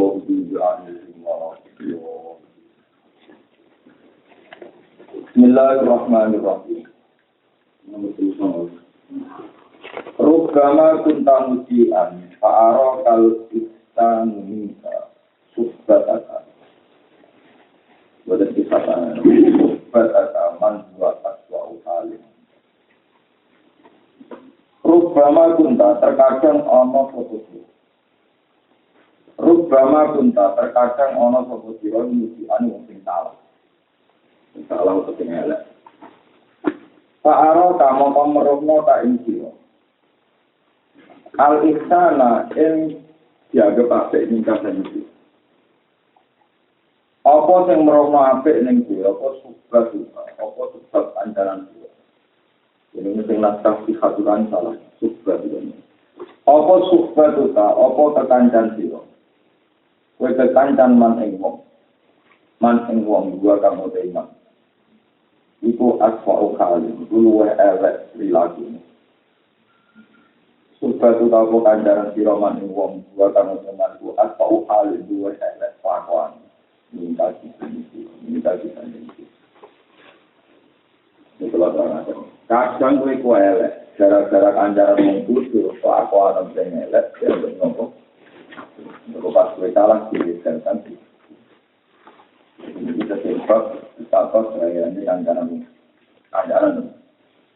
المغضوب عليهم ولا الضالين. بسم الله الرحمن الرحيم. Rubbama kunta musian fa'arakal ihsanu minka subbataka. Boten disatane subbataka man wa aswa'u halim. Rubbama kunta terkadang ana sapa sira. Rubbama kunta terkadang ana sapa sira musian sing salah. Sing salah utawa sing elek. Fa'ara kamo merono ta ing sira. Al-ihsana yang dianggap apik ning kasan iki. Apa sing merono apik ning kuwi, apa sebab apa sebab ancaran kuwi. Ini sing naskah haturan salah sebab iki. Apa sebab ta, apa kekancan sira. Kowe kekancan man ing wong. Man ing wong gua kamu iman. Iku asfa'u kali, luwe elek lilakune. Sudah tu tahu kanjaran siroman ing wong dua kamu temanku asfa'u kali luwe elek lakuan. Minta kita ini. Ini kalau terang kadang kowe ku elek, gara-gara kanjaran wong kudu lakuan sing elek, ya ngono. Kalau pas kowe salah dikenal. Ini kita sebab saya ini kanjaran.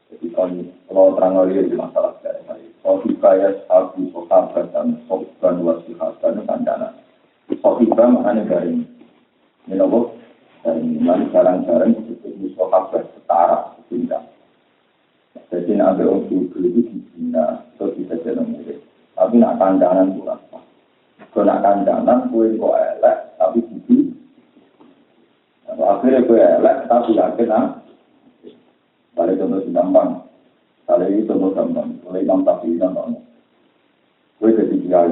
Jadi kalau terang lagi di masalah saya, sohibaya sabu sohabat dan sohban wasihatan kanjana. Sohibah maknanya garing. Ini loh, garing iman jarang-jarang disebut sohabat setara, tidak. Jadi ada orang itu dibina, atau bisa jadi murid. Tapi nak kanjanan itu apa? Kalau nak kanjanan, kue kok elek, tapi gitu. Akhirnya kue elek, tapi yakin Kali contoh si gampang, kali contoh gampang, oleh Imam Syafi'i dan Imam. Kue ketiga,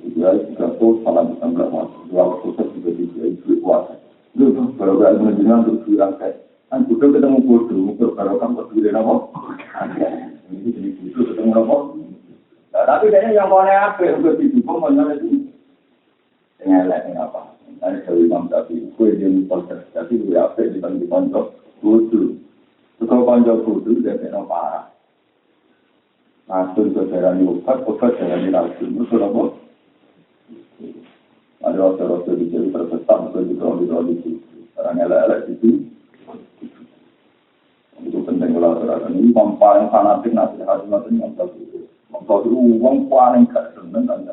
tiga puluh salam sambil masuk, dua khusus juga tiga kuasa. Lu kalau gak menjenang untuk bilang kayak, kan juga ketemu bodoh, kalau kamu berdiri apa? Ini jadi bodoh ketemu apa? Tapi kayaknya yang kau apa? Udah didukung mana itu? Ngelak apa? Ada dari Imam Syafi'i, kue dia mempelajari, tapi gue apa di bangku pondok bodoh. Kalau konjol kudu dia kena parah. Langsung ke jalan obat jalan langsung. Terus apa? Ada rasa-rasa di sini tertetap di situ. Orang elek-elek itu. Itu penting kalau terang. Ini paling fanatik nasihat ini yang satu. Maksud uang paling gak seneng kan.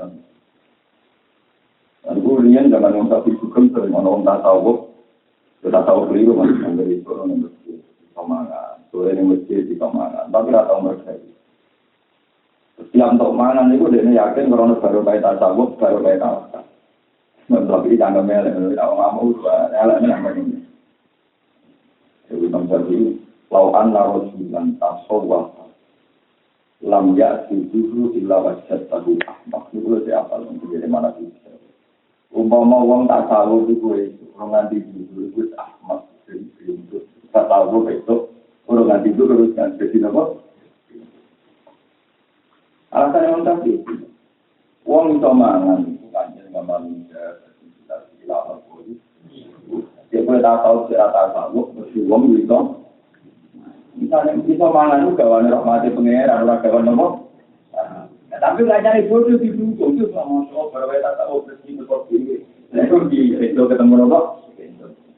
Dan kemudian zaman yang satu juga sering orang tak tahu. Kita tahu keliru masih yang dari itu. Kemangan, sore ini masjid di kemangan, tapi tak tahu mereka. Setiap untuk mangan itu dia yakin kalau baru baik tasawuf, baru baik tawakal. Tapi jangan melek, kalau nggak mau elaknya yang begini. Jadi tadi lauan narojilan tasawuf, lam ya'ti dulu illa wajad tahu ahmak itu siapa untuk jadi mana sih? Umpama wong tasawuf itu nganti dulu itu ahmak itu. Tak tahu besok orang nanti itu terus kan jadi apa? Alasan yang tadi, uang itu mangan bukan yang manusia tidak boleh. Dia boleh tahu secara tahu, mesti uang itu. Misalnya kita mangan itu kawan rahmati pengeran orang kawan apa? Tapi nggak cari bodoh di dukung itu sama soal berbeda tahu bersih seperti ini. Lalu di itu ketemu apa?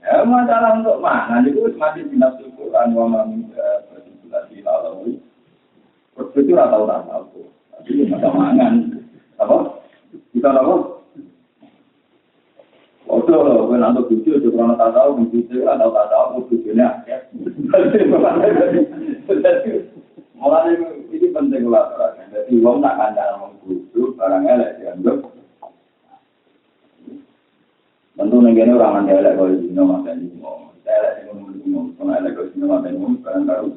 Masalah untuk mangan itu masih bina Al-Quran wa manusia bersimulasi lalu itu tahu tapi ada mangan apa? Kita tahu kalau nanti tujuh juga tak tahu tujuh atau tak tahu tujuhnya mulai ini penting lah jadi uang tak ada mengkudu barang elek dianggap tentu negara orang elek kalau di sini masih di ngomong elek orang elek kalau di sini masih ngomong barang baru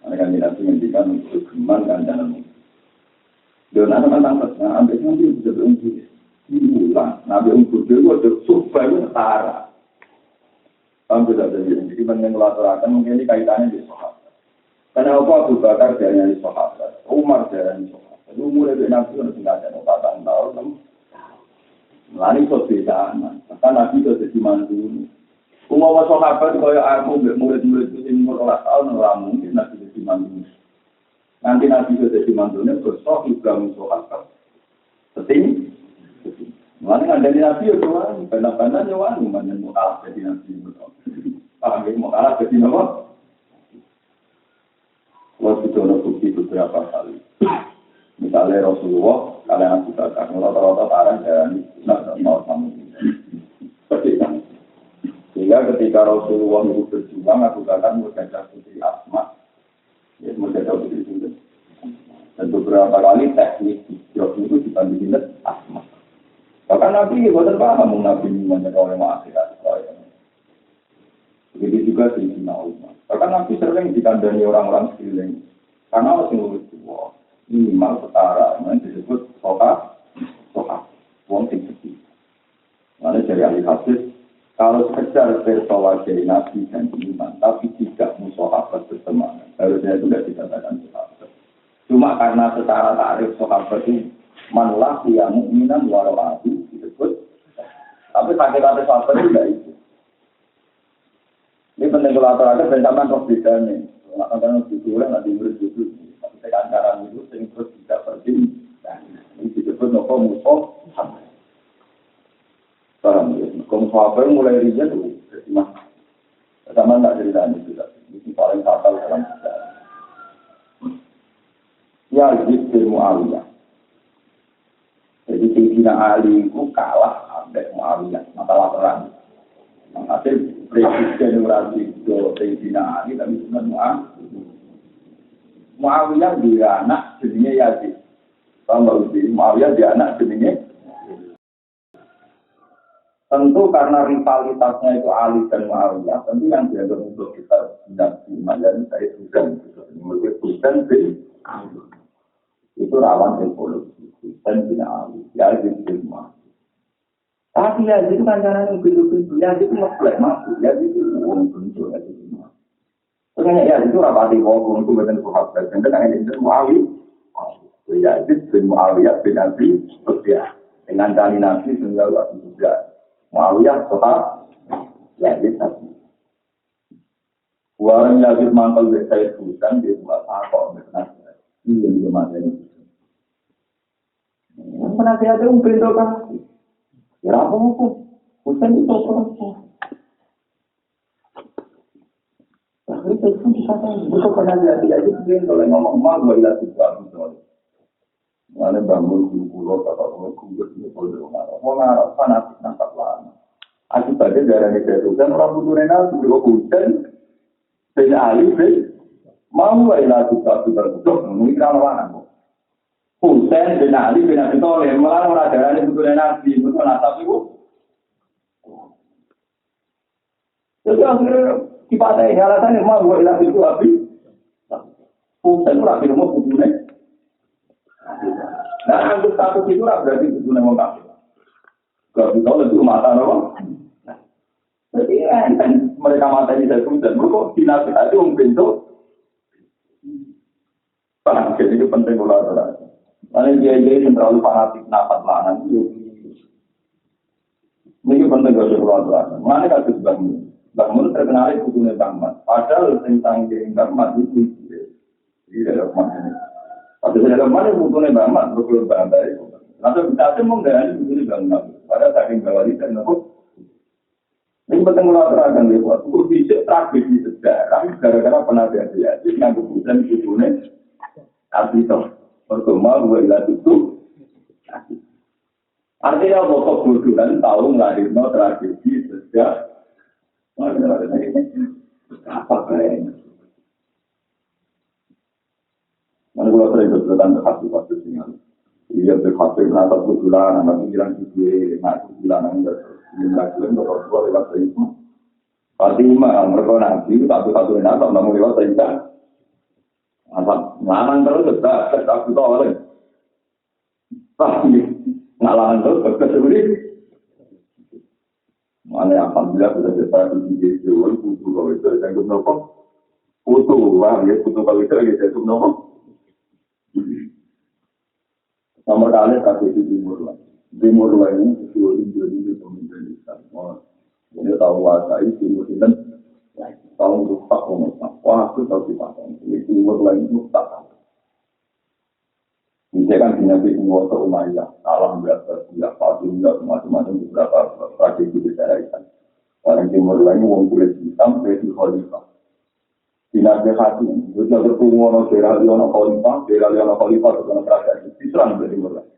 mereka tidak menghentikan untuk geman dan jalan dan anak-anak petang ambil nanti bisa beruntung diulang nabi unggul itu ada subah itu setara sampai tidak jadi penting melaksanakan mungkin ini kaitannya di sahabat karena Abu Bakar dari sahabat Umar dari sahabat umur dari nabi itu tidak ada 4 tahun tenanan. Bahkan Nabi sudah jadi mantu. Umum sahabat kaya aku murid-murid itu umur 12 tahun ora mungkin Nabi jadi mantu. Nanti Nabi sudah jadi mantunya besok Ibrahim sahabat. Penting. Mana ada Nabi ya tuan, benar-benar nyawa mana mau kalah jadi Nabi betul. Paham ya mau kalah jadi apa? Waktu itu ada bukti beberapa kali. Misalnya Rasulullah, kalian aku katakan, rata-rata parah dan tidak mau kamu. Seperti itu. Sehingga ketika Rasulullah itu berjuang, aku katakan menjaga putri Asma. Ya, menjaga putri itu. Dan beberapa kali teknik hijrah itu dibandingin Asma. Bahkan Nabi bukan paham Nabi menjaga oleh masyarakat. Begitu juga di Cina Umar. Bahkan Nabi sering dikandani orang-orang sekeliling. Karena harus ngurus tua. Minimal setara. Yang disebut soka. Wong sing sedih. Mana dari ahli hadis. Kalau sekedar bertawajah Nabi dan iman. Tapi tidak musahabat bersemangat. Harusnya itu tidak dikatakan sahabat. Cuma karena secara tarif sahabat itu. Manlah yang mu'minan walau adu. Disebut. Tapi kata-kata sahabat itu tidak itu. Ini penting kalau ada pencaman roh bedanya. Kalau ada yang nanti berjudul. Tapi sekarang itu sering terus tidak penting. Ini disebut nopo musuh. Paham ya? Kalau apa yang mulai riset itu, sama tak ceritanya juga. Ini paling fatal dalam sejarah. Ya, Yazid Muawiyah. Jadi Sayyidina Ali itu kalah sampai Muawiyah, masalah perang. Makanya Presiden Rasul Sayyidina Ali tapi sebenarnya Muawiyah dia anak jenisnya Yazid. Kalau Muawiyah dia anak jenisnya. Tentu karena rivalitasnya itu Ali dan Muawiyah, tentu yang dianggap untuk kita tidak dimana saya Sudan. Menurut Sudan itu rawan revolusi. Sudan bin Ali, Yazid bin Muawiyah. Tapi Yazid itu kan caranya pintu-pintu, Yazid itu ngeplek masuk, Yazid itu pintu, Yazid itu masuk. Ternyata Yazid itu rapati hukum, itu bukan sahabat, dan dengan itu Muawiyah. Yazid bin Muawiyah bin Abi Sufyan. Dengan kali Nabi sehingga Abi Sufyan. Muawiyah sahabat Yazid tadi. Warang Yazid mangkal bersayat Sudan di rumah Sako Mesnasir. Ini yang dimana ini. Yang penasihat itu pintu kan? Ya apa itu? Sudan itu apa? Tapi itu dikatakan itu penasihat Yazid pintu oleh ngomong malu ilah juga betul. Mana bangun kulo kata orang kubur ini kalau orang fanatik nampak lama. Akibatnya darah negara orang butuh renal sudah hujan, banyak ahli mau ilah juga betul mungkin orang hujan banyak ahli banyak itu oleh malah orang darah butuh renal betul nasab itu. Jadi akhirnya dipakai alasan mau ilah juga hujan orang tidak mau butuhnya. Nah, untuk status itu berarti itu memang kafir. Kalau kita lebih mata apa? Jadi kan mereka mata ini saya dan mereka dinasihati bentuk. Paham? Jadi itu penting kalau ada. Karena dia yang terlalu fanatik nafas lanan itu. Ini penting kalau ada. Mana kasus bangun? Bangun terkenal itu punya bangun. Padahal tentang bangun itu tidak ada mana. Tapi saya mana butuhnya banget, butuh banget itu. Nanti kita semua dari butuhnya banget. Pada saking bawah itu aku. Ini penting melakukan dia buat. Aku bisa tragedi sejarah gara-gara penasihat dia. Jadi yang kebutuhan butuhnya artikel. Pertama dua ilah itu. Artinya pokok butuhan tahu ngelahirno tragedi sejarah. Apa kayaknya? Mana kalau saya berkaitan dengan kasus ini, ia berkata kenapa kebetulan anak pikiran kita, anak kebetulan yang berkaitan dengan dua lewat itu. Fatimah mereka nanti satu-satu yang atau namun lewat itu, apa ngalang terus tak tahu oleh, tapi ngalang terus bersebut. Mana alhamdulillah sudah sesuatu di jual buku kalau itu saya guna apa? Buku, wah ya buku kalau itu lagi saya guna apa? Nomor kali kasih di timur lah. Timur lainnya itu jadi pemimpin Islam. Ini tahu wasai timur itu tahun rusak pemerintah. Wah, aku tahu sih Pak. Ini timur lain itu tak tahu. Ini kan dinasti semua ke Umayyah. Alam biasa, tidak pasti, tidak macam-macam beberapa strategi bicara itu. Orang timur lain wong kulit hitam, itu khalifah. Dinasti hati, itu bertemu orang Sierra Leone khalifah, Sierra Leone khalifah dengan kerajaan Islam dari timur lain.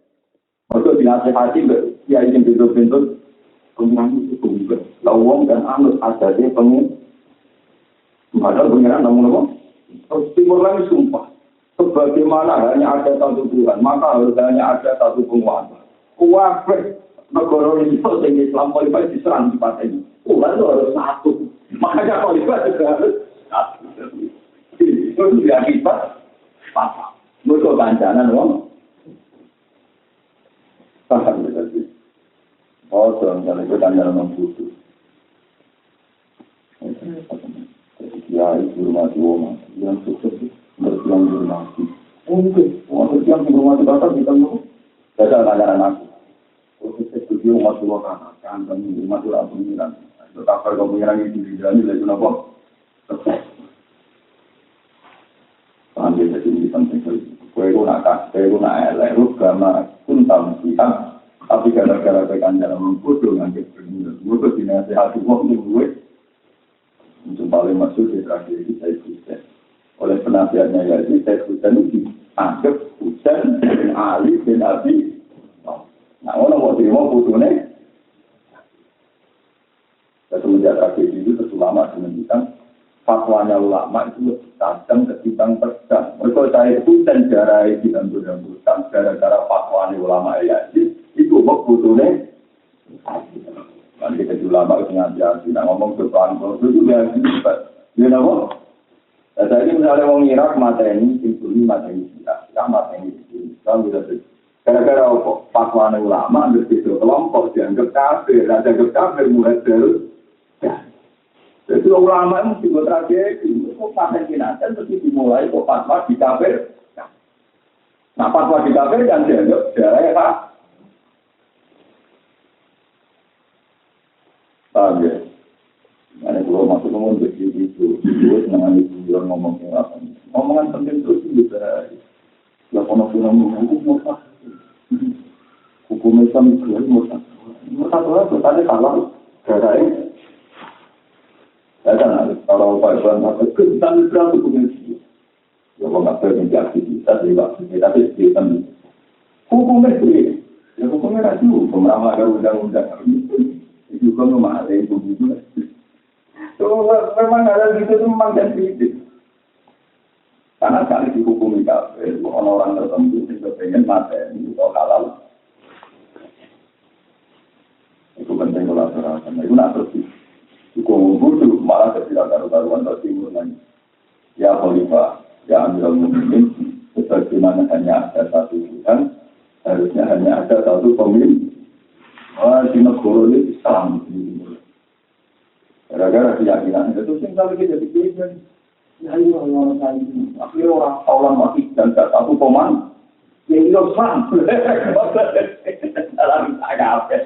Maksud dinasihati, ya ingin bentuk-bentuk pengiran itu juga. Lawang dan anut ada di pengiran. Padahal pengiran namun apa? Timur lain sumpah. Sebagaimana hanya ada satu Tuhan, maka harus hanya ada satu penguasa. Kuwafir negara Islam khalifah diserang di partai ini. Tuhan itu harus satu. Makanya khalifah juga harus satu. Itu diakibat pasal. Mereka kancanan, wong. Paham tadi. Oh, jangan itu tanya orang butuh. Ya, itu rumah tua, yang sukses berjuang di rumah. Mungkin, orang yang di rumah kita mau. Saya tanya aku. Sukses berjuang rumah tua kan rumah tua pengiran. Tetapi kalau pengiran itu dijalani lagi kenapa? Sukses. Ambil jadi ini penting sekali. Kue nak elek, karena pun tahu kita. Tapi gara-gara tekan dalam mengkudu dengan kebenaran, mereka dinasihati waktu gue. Untuk paling maksud di terakhir ini saya Husain. Oleh penasihatnya yaitu saya Husain itu dianggap Husain bin Ali bin Abi. Nah, orang mau terima kudunya. Semenjak tragedi itu ulama menunjukkan fatwanya ulama itu tajam ketimbang pedang. Mereka saya Husain jarai ditambah-tambahkan gara-gara fatwanya ulama yaitu itu butuhnya. Nanti kita ulama itu ngaji, tidak ngomong depan, itu juga dia nama. Saya ini misalnya orang Irak mateni, Sintuni mateni, kita mateni, kita bisa gara-gara apa? Fatwa ulama berbeda kelompok dianggap kafir, dianggap kafir mulai dari. Jadi ulama itu juga tragedi, kok paten kinatan terus dimulai kok fatwa di kafir. Nah fatwa di kafir kan dianggap darah pak. Paham ya? Karena kalau masuk ngomong begitu itu menangani tujuan ngomong apa? Ngomongan penting itu bisa. Ya kalau ngomong hukum Islam itu murtad. Murtad itu tadi salah. Gara-gara ya kan kalau Pak Iwan kata kita berarti hukum Islam. Ya kalau nggak berarti kita tidak tapi kita hukum itu. Ya hukumnya itu pemerintah ada undang-undang. Itu kan memang ada itu juga. So, memang ada gitu itu memang dan kritis. Karena sekali dihukumi kafir, orang-orang tertentu yang pengen mati atau halal. Itu penting kalau terasa. Itu nak terus. Hukum itu malah tidak karuan timur lagi. Ya khalifah, ya Amirul Mukminin, sebagaimana hanya ada satu Tuhan, harusnya hanya ada satu pemimpin. Di negara ini Islam. Gara-gara keyakinan itu sehingga kita jadi keyakinan. Ya ini orang lain. Akhirnya orang mati dan tak satu koman. Ya ini Islam. Dalam agak apa?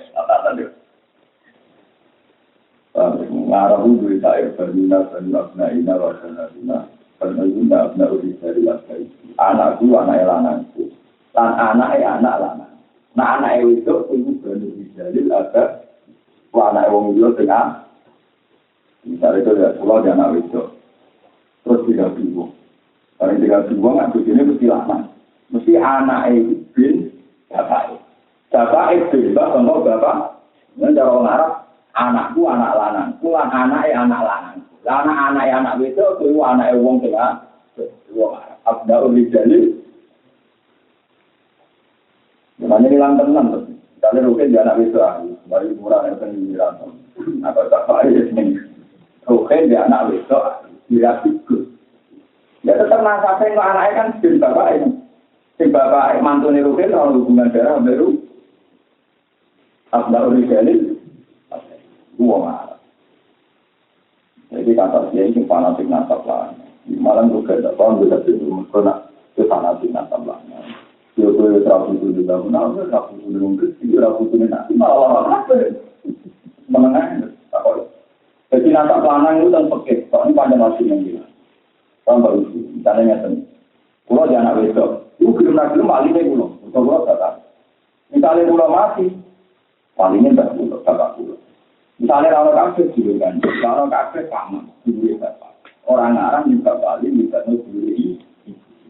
Mengarah duit air berminat dan abnaina wasanadina. Berminat abna ulis dari lakai. Anakku, anak lanangku. Dan anaknya anak lanang. Nah anak itu benar dalil ada anak wong itu tengah misalnya itu ya pulau di anak itu terus 3 ribu paling 3 ribu nggak begini mesti lama mesti anak itu bin bapak bin bapak ini cara orang Arab anakku anak lanangku anak lanang anak itu itu anak wong tengah wong Arab abda ulis dalil namanya hilang tenang. Kalau rugen dia anak besar, baru murah yang pengiran. Apa tak baik ini? Rugen dia anak besar, dia ikut. Ya tetap nasabnya kalau anaknya kan bin bapak ini. Si bapak mantunya rugen kalau hubungan darah baru. Abdul Rizali, dua malam. Jadi kata dia ini fanatik nasab lah. Malam rugen, tahun 2000 kena fanatik nasab lah. Dia terlalu lah, kenapa rapuh dengan rezeki, rapuh dengan nanti malah apa? Menengah, tak. Jadi nanti lanang itu dan pakai, soalnya pada masih yang gila. Tahun baru sih, misalnya nyata. Pulau di anak besok, itu belum lagi malingnya pulau, pulau kata. Misalnya pulau mati, malingnya tak pulau. Misalnya kalau kafe juga kan, kalau kafe sama, juga apa. Orang juga paling juga nusuri.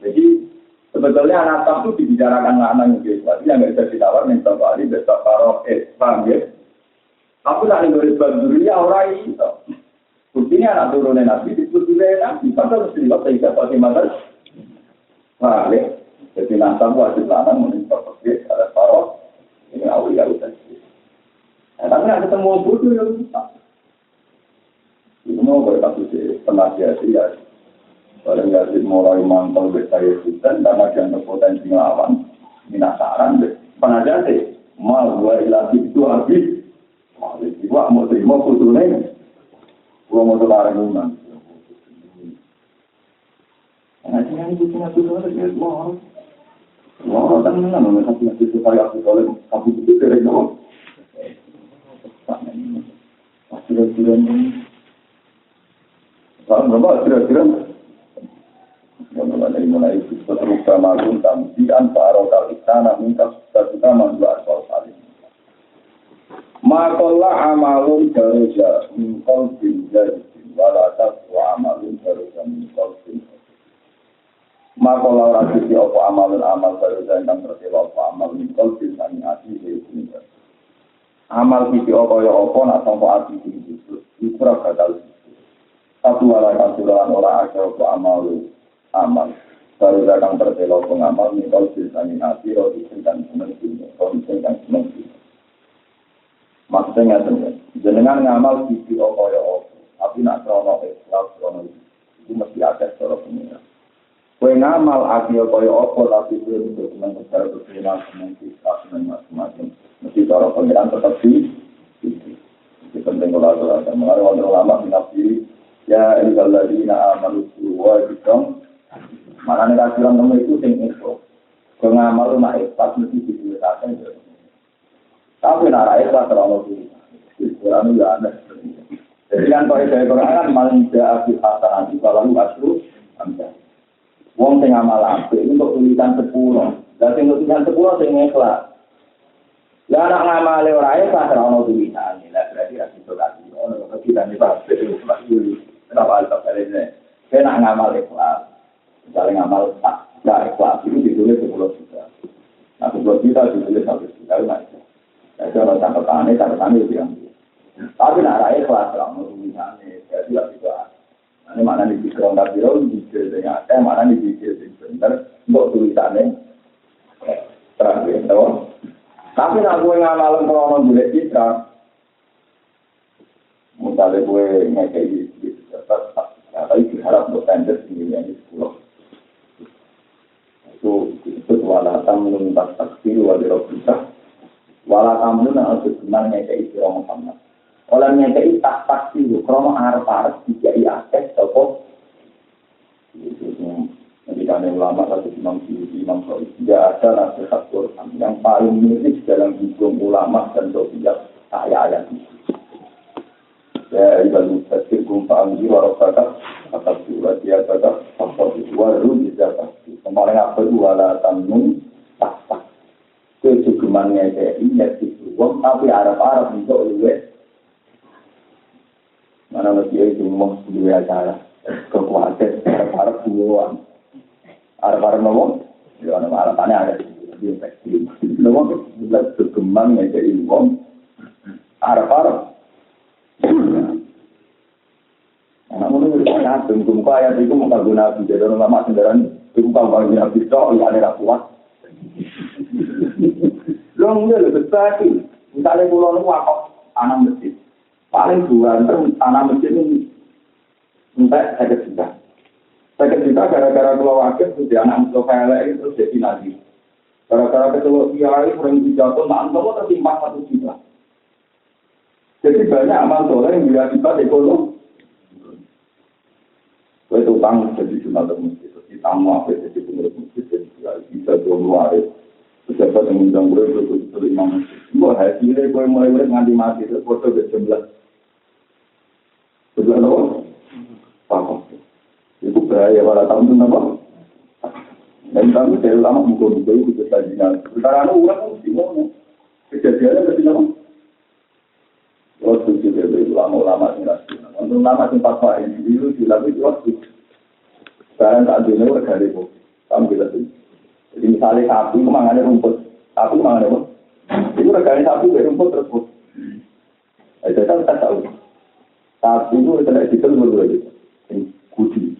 Jadi sebetulnya anak itu dibicarakan lanang gitu, tapi yang nggak bisa ditawar minta balik besok taruh paham ya? Aku tak ingin berduria orang itu. Buktinya anak turunnya nabi disebut nabi, padahal harus dilihat sehingga pasti mater. Nah, jadi nasab wajib lanang meminta pergi ada taruh ini awal udah. Tapi nggak ketemu bodoh yang bisa. Itu mau berkata sih penasihat ya. Kalau nggak sih mulai mantau berkaya hutan karena dia berpotensi melawan minasaran deh. Penasihat sih mal dua ilasi itu habis. Wah mau terima fotonya. Gua mau terlarang lunan. Nanti yang itu cuma itu saja. Wah, kan mana mana satu itu saya aku kalau aku itu dari dulu. Kira-kira ini. Berapa kira-kira? Mulai seterusnya maklum tamsian paro kalisana minta kita mandua asal saling. Makola amalun jaroja mingkol bin jadi walatas wa amalun jaroja mingkol bin. Makola rasisi apa amalun amal jaroja yang tersewa apa amal mingkol bin sani ati ini. Amal sisi apa ya apa nak sampai ati ini itu rakadal. Satu walakan sulawan orang aja apa amal baru datang terselok pengamal mikol bisani hati roti dan seneng maksudnya jenengan ngamal sisi opo tapi nak krono ikhlas krono itu mesti ada cara pengira kue ngamal aki opo tapi kue untuk senang besar berkira senang kisah senang macam-macam mesti cara pengiran tetap di penting kalau ada mengenai orang ulama binafsi ya ilalladina amalu wa bidong mana nih kasiran kamu itu tinggi itu, pengamal rumah ikhlas mesti dibiasakan je. Tapi nara ikhlas terlalu tinggi, Quran itu ada. Jadi kan kalau saya Quran kan maling seakhir hasanah kalau aslu anda. Wong sing amal apik untuk tulisan 10, dan sing tulisan 10 sing ikhlas. Lah anak ngamal ora ikhlas terlalu tulisan, lah berarti ra iso lagi. Ono kita nih Pak, itu dulu. Kenapa alta kalian? Saya nak ngamal ikhlas. Misalnya ngamal tak ikhlas itu ditulis 10 juta. Nah 10 juta ditulis 1 juta macam. Nah kalau catatan itu yang. Tapi nak rakyat ikhlas lah mau tulisannya jadi tidak bisa. Nanti mana dipikir orang kafir dipikir dengan ada mana dipikir benar untuk tulisannya terakhir tahu. Tapi nak gue ngamal kalau boleh citra. Misalnya gue ngekei tapi berharap untuk tender ini yang 10. Itu walatan menuntas taksir walirobisah walatan menuntas sebenarnya kayak istilah Muhammad olehnya kayak tak taksir krono arep-arep dijai akses toko ketika ada ulama satu imam Syafi'i tidak ada nasihat Quran yang paling mirip dalam hukum ulama dan sosial ayat itu ya ibadah tasbih kumpulan warokata atau surat dia kata apa itu waru bisa pasti kemarin apa itu walatan tak kecukupannya kayak ini uang tapi Arab untuk luwes mana masih itu mau dua acara kekuatan Arab uang Arab ngomong ya nama Arabannya ada di efektif ngomong buat kecukupannya kayak uang Arab namun itu sangat tunggu ayat itu muka guna jadi orang lama senderan tunggu bagi habis doa ada kuat. Long dia lebih baik. Misalnya pulau wakaf tanam masjid paling dua tanam masjid ini sampai 1 juta. 1 juta gara-gara pulau wakaf sudah anak Mustafa itu terus jadi nabi. Gara-gara ketua kiai sering dijatuh, nah kamu tertimpa 1 juta. Jadi banyak amal soleh yang berakibat ekonomi. Itu utang jadi jurnal masjid, jadi tamu apa jadi pengurus masjid, jadi bisa jual waris, bisa pejabat yang undang gue itu imam. Gue hasilnya gue mulai nganti mati itu foto ke 11. 11 apa? Apa? Itu bahaya pada tahun itu apa? Dan kami dari lama buka-buka itu kejadian. Sekarang orang mesti ngomong. Kejadiannya ketika apa? Waktu itu dari ulama-ulama ini rasional. Untuk ulama tempat lain itu dilakukan waktu. Sekarang tak ada orang dari itu. Kamu bilang itu. Jadi misalnya sapi itu mangannya rumput. Sapi mangannya apa? Itu regane sapi dari rumput terus. Itu kan tak tahu. Sapi itu tidak ditelur lagi. Kucing.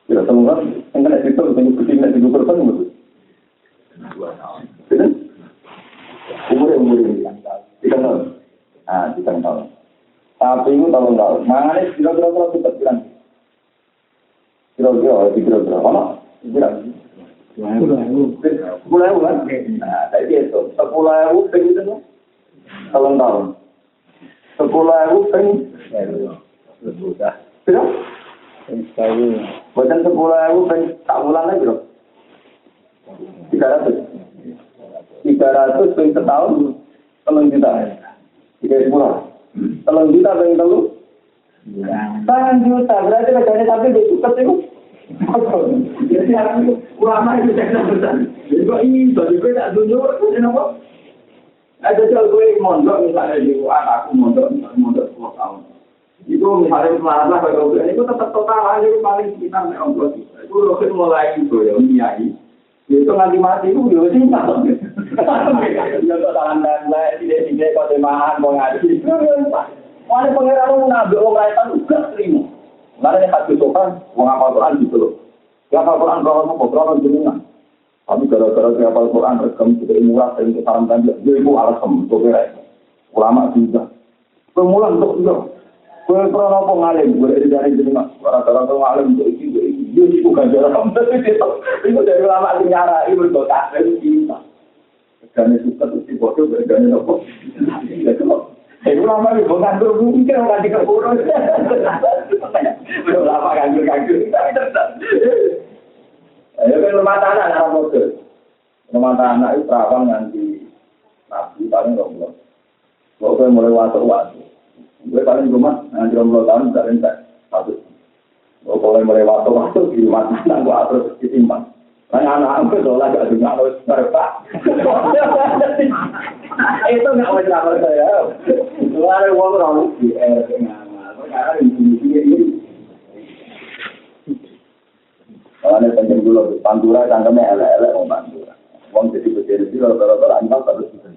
Tidak semua yang kena ditelur, yang kucing kena 30% betul. Betul? Umur-umur ini. 3 tahun. Nah, 3 tahun. Sapi itu tahun-tahun. Mangannya kira-kira cepat bilang. Kira-kira. Mana? Kira-kira. 10.000 kan? Nah, tadi itu 10.000 peng itu kan? Tahun-tahun 10.000 peng berapa? Bukan 10.000 peng tak bulan lagi bro 300 peng setahun 3 juta 3 bulan 3 juta peng telu 3 juta berarti negara tapi cukup itu. Jadi aku ulama itu jangan besar. Jadi kok ini bagi gue tak tunjuk, kenapa? Ada jual gue mondok misalnya di aku mondok 10 tahun. Itu misalnya masalah kalau gue itu tetap total aja paling sekitar 60 juta. Itu roket mulai itu ya nyai. Itu nanti mati itu juga sih tak. Ya kok tangan dan tidak kok temahan mau ngaji. Wali pengeran ngambil orang lain juga terima. Karena hak disokan, menghafal Quran gitu loh. Menghafal Quran kalau mau berapa jenengan. Tapi gara-gara menghafal Quran, rekam juga murah dan saran dan dia itu alasan untuk beres. Ulama juga. Pemulang untuk juga. Gue pernah apa ngalim, gue dari jenengan. Gara-gara ngalim untuk itu, dia itu ganjaran. Itu dari ulama itu nyara, itu berdoa dan cinta. Dan itu terus dibodoh, dan itu apa? Ulama itu mengatur mungkin orang di keburu. Ulama kanjur-kanjur. Tapi tetap. Ayo rumah tanah nak motor. Rumah tanah itu terawang nanti nabi paling romblo. Kalau mulai waktu. Gue paling rumah nanti romblo tahun dari entek. Satu. Kalau mulai waktu di rumah tanah gue atur disimpan. Anak-anak itu lah gak dengar harus berpak. Itu nggak boleh lapor saya. Luar uang orang di ngamal. Karena di sini ini. Kalau ada penjam dulu, pantura cangkemnya elek-elek mau pantura. Uang jadi berdiri kalau anjal terus bisa.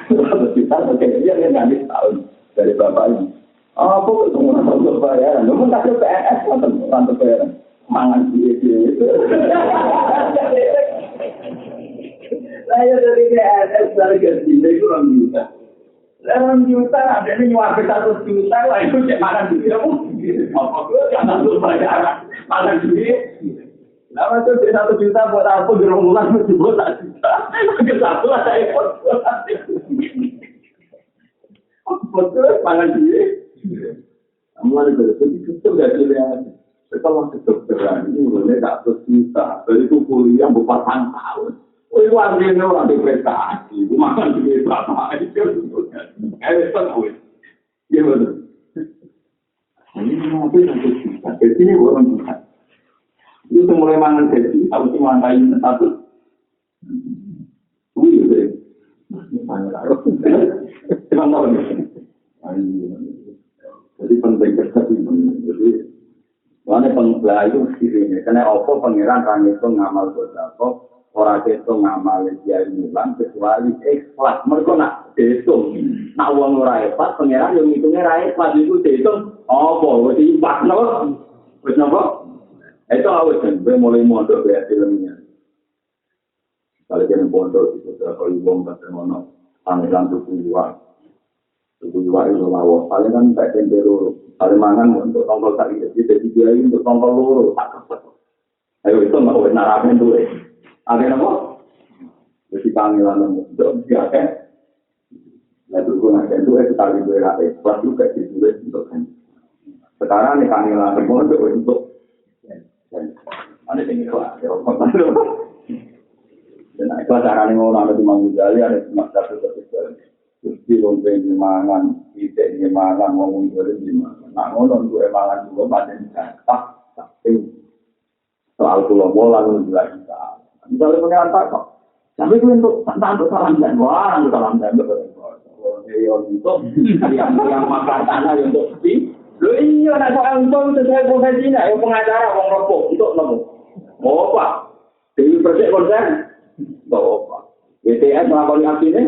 Terus kita pakai dia kan habis tahun dari bapaknya. Apa ketemu untuk bayaran? Lu tak ada PNS kan untuk bayaran. Mangan dia itu. Saya dari PNS dari gaji itu orang juta. Orang juta ada ini nyuapin 100 juta lah itu cek makan duit kamu. Apa gue jangan untuk bayaran makan duit. Lama tuh 1 juta buat apa di rombongan mesti buat 1 juta. Kesatu lah saya buat. Betul makan duit. Kamu ada begitu sudah dilihat. Setelah kedokteran ini mulai 100 juta. Dari itu kuliah 4 tahun. Oh, itu artinya orang investasi. Makan duit berapa aja. Ya betul. Ini nanti 100 juta. Jadi ini orang juta. Itu mulai mangan gaji. Harus dimangkai satu. Itu ya. Memang tahu nih. Jadi penting kerja ini. Jadi mana pengbelah itu dirinya. Karena apa pangeran rangit itu ngamal berapa, orang itu ngamal dia mulan kecuali ikhlas. Mereka nak dihitung, nak uang orang ikhlas, pangeran yang hitungnya ikhlas itu dihitung. Apa? Diimpak, no? Wes nopo? Itu awet kan. Gue mulai mondok ya filmnya. Kalau kita mondok itu kalau uang tak termono, pangeran tuh kuat. Tuku jual itu lawa. Paling kan tak cenderung. Paling mangan untuk tongkol tadi. Jadi dia untuk tongkol loro tak cepet. Ayo itu nggak boleh narapin tuh. Ada apa? Jadi panggilan untuk siapa? Lalu guna itu kita lihat rapi. Pas juga ditulis untuk kan. Sekarang nih panggilan untuk. Ada yang itu ada. Dan Bahasa ngono ana Imam Ghazali ada Imam Syafi'i. Jadi lonteng mangan, ide mangan ngomong dhewe gimana. Nah ngono duwe mangan dulu pancen tak soal kula bola lagi ta. Misalnya pengen tak kok. Sampai itu untuk salam dan wah, untuk salam dan untuk yang makan tanah untuk di. Lu iya nak soal untuk sesuai profesinya, yang pengacara wong rokok untuk nemu. Mau apa? Dewi Persik konsen? Mau apa? BTS melakukan aksinya?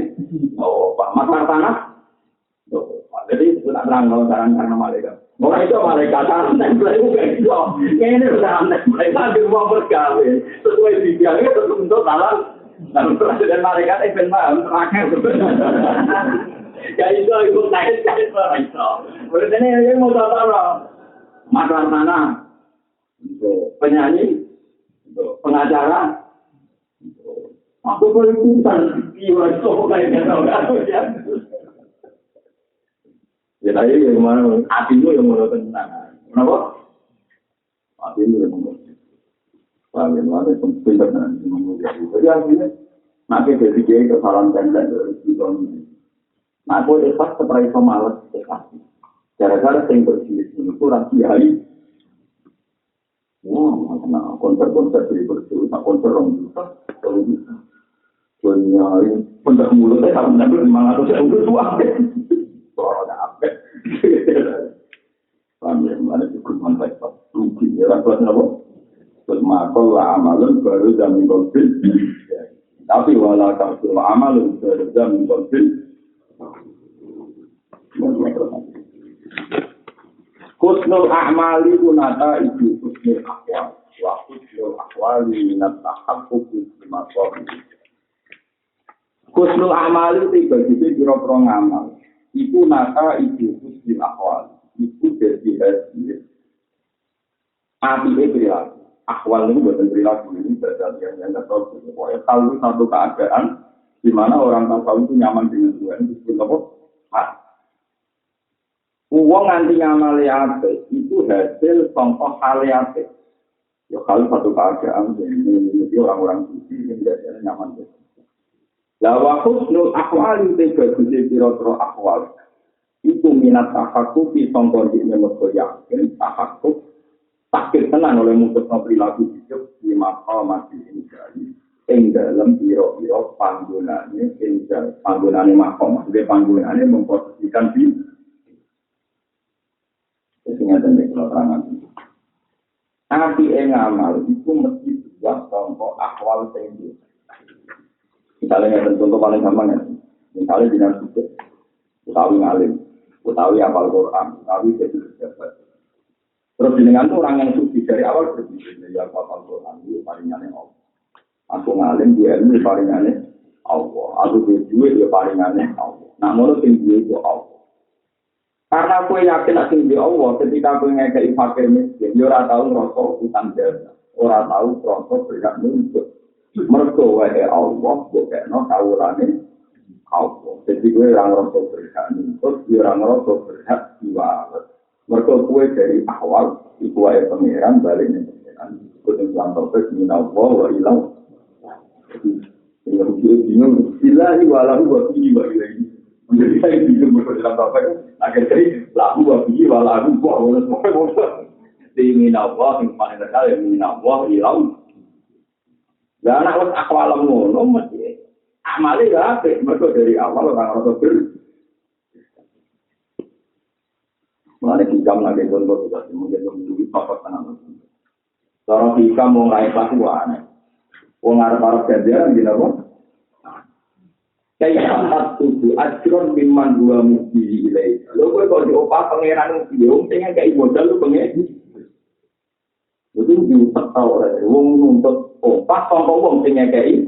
Mau apa? Masalah tanah? Jadi tidak terang kalau karena malaikat. Orang itu malaikat salam tempel itu kayak gitu. Ini salam tempel di rumah bergawe. Sesuai bidianya itu untuk salam. Lalu presiden malaikat event malam terakhir. Ya itu kait orang itu. Berarti ini mau tahu masalah tanah. Penyanyi, pengacara. Aku boleh punten, iya itu kayaknya tahu ya. Ya tadi yang mana hatimu yang mau tenang, kenapa? Hatimu yang mau. Bagian mana pintar nanti menguji. Jadi akhirnya nanti dari kesalahan tembak dari tahun ini. Nah, aku ikhlas seperti pemalas ikhlas. Gara-gara yang bersih itu kurang kiai. Wah, mana konser-konser dari bersih, konser orang juga, kalau bisa. Punya pendak mulutnya kalau menambah 500 euro tua. Soalnya apa? Kami mana cukup manfaat rugi ya rakyat apa? Terus makul lah amalun baru jamin konflik. Tapi walau kalau amalun baru jamin konflik. Husnul a'mali kunata itu husnul aqwal. Wa husnul aqwali natahaqqu bi maqam. Husnul a'mali itu bagi pira-pira ngamal. Iku nata itu husnul aqwal. Iku jadi hasil. Apike perilaku. Akwal ini buatan perilaku ini berarti yang tidak tahu. Pokoknya kalau satu keadaan di mana orang tahu itu nyaman dengan Tuhan itu apa? Uang anti ngamali apik itu hasil contoh hal apik. Ya kalau satu keadaan ini orang-orang suci yang biasanya nyaman. La wa husnul aqwali tegese pira-pira aqwal. Iku minat tahakku di sangkon di mergo yakin tahakku takdir tenan oleh mutusno perilaku hidup di mata mati ini jadi ing dalem pira-pira panggonane ing panggonane makom de panggonane memposisikan di sing ada nek terangan. Tapi ngamal itu mesti buat contoh akwal tinggi. Misalnya yang contoh paling gampang ya, misalnya dinas suci, utawi ngalim, utawi apal Quran, utawi jadi pejabat. Terus dengan orang yang suci dari awal berpikir ya apal Quran itu palingannya Allah. Aku ngalim dia ini palingannya Allah. Aku duit dia palingannya Allah. Nah menurut tinggi itu Allah. Karena aku yakin tinggi Allah, ketika aku ngekei fakir miskin, dia orang tahu rosok utang jasa, orang tahu rosok berhak nuntut. Mergo wae Allah bukekno kawulane Allah. Jadi kowe ora ngrasa berhak nuntut, ora ngrasa berhak diwales. Mergo kowe dari awal iku wae pangeran bali ning pangeran. Kudu lantok minallah wa ilah. Ini bingung billahi wa lahu wa bihi wa ilaihi. Menjadi saya bingung berkata apa akhirnya lahu wa bihi wa lahu wa semua. Di minallah yang paling terkenal minallah ilah. Lah anak wis akwal ngono mesti amale ya apik mergo dari awal orang ora ber. Mulane hikam lagi contoh sudah mungkin menjadi pokok tanam. Cara hikam mau ngai pasti wae. Wong arep-arep ganjaran gini apa? Kayak empat tujuh ajron biman dua mubi ilai. Lho kowe kok diopah pangeran yo pengen kayak modal lu pengen. Itu diutak tau ora wong nuntut pas kok wong sing ngekeki.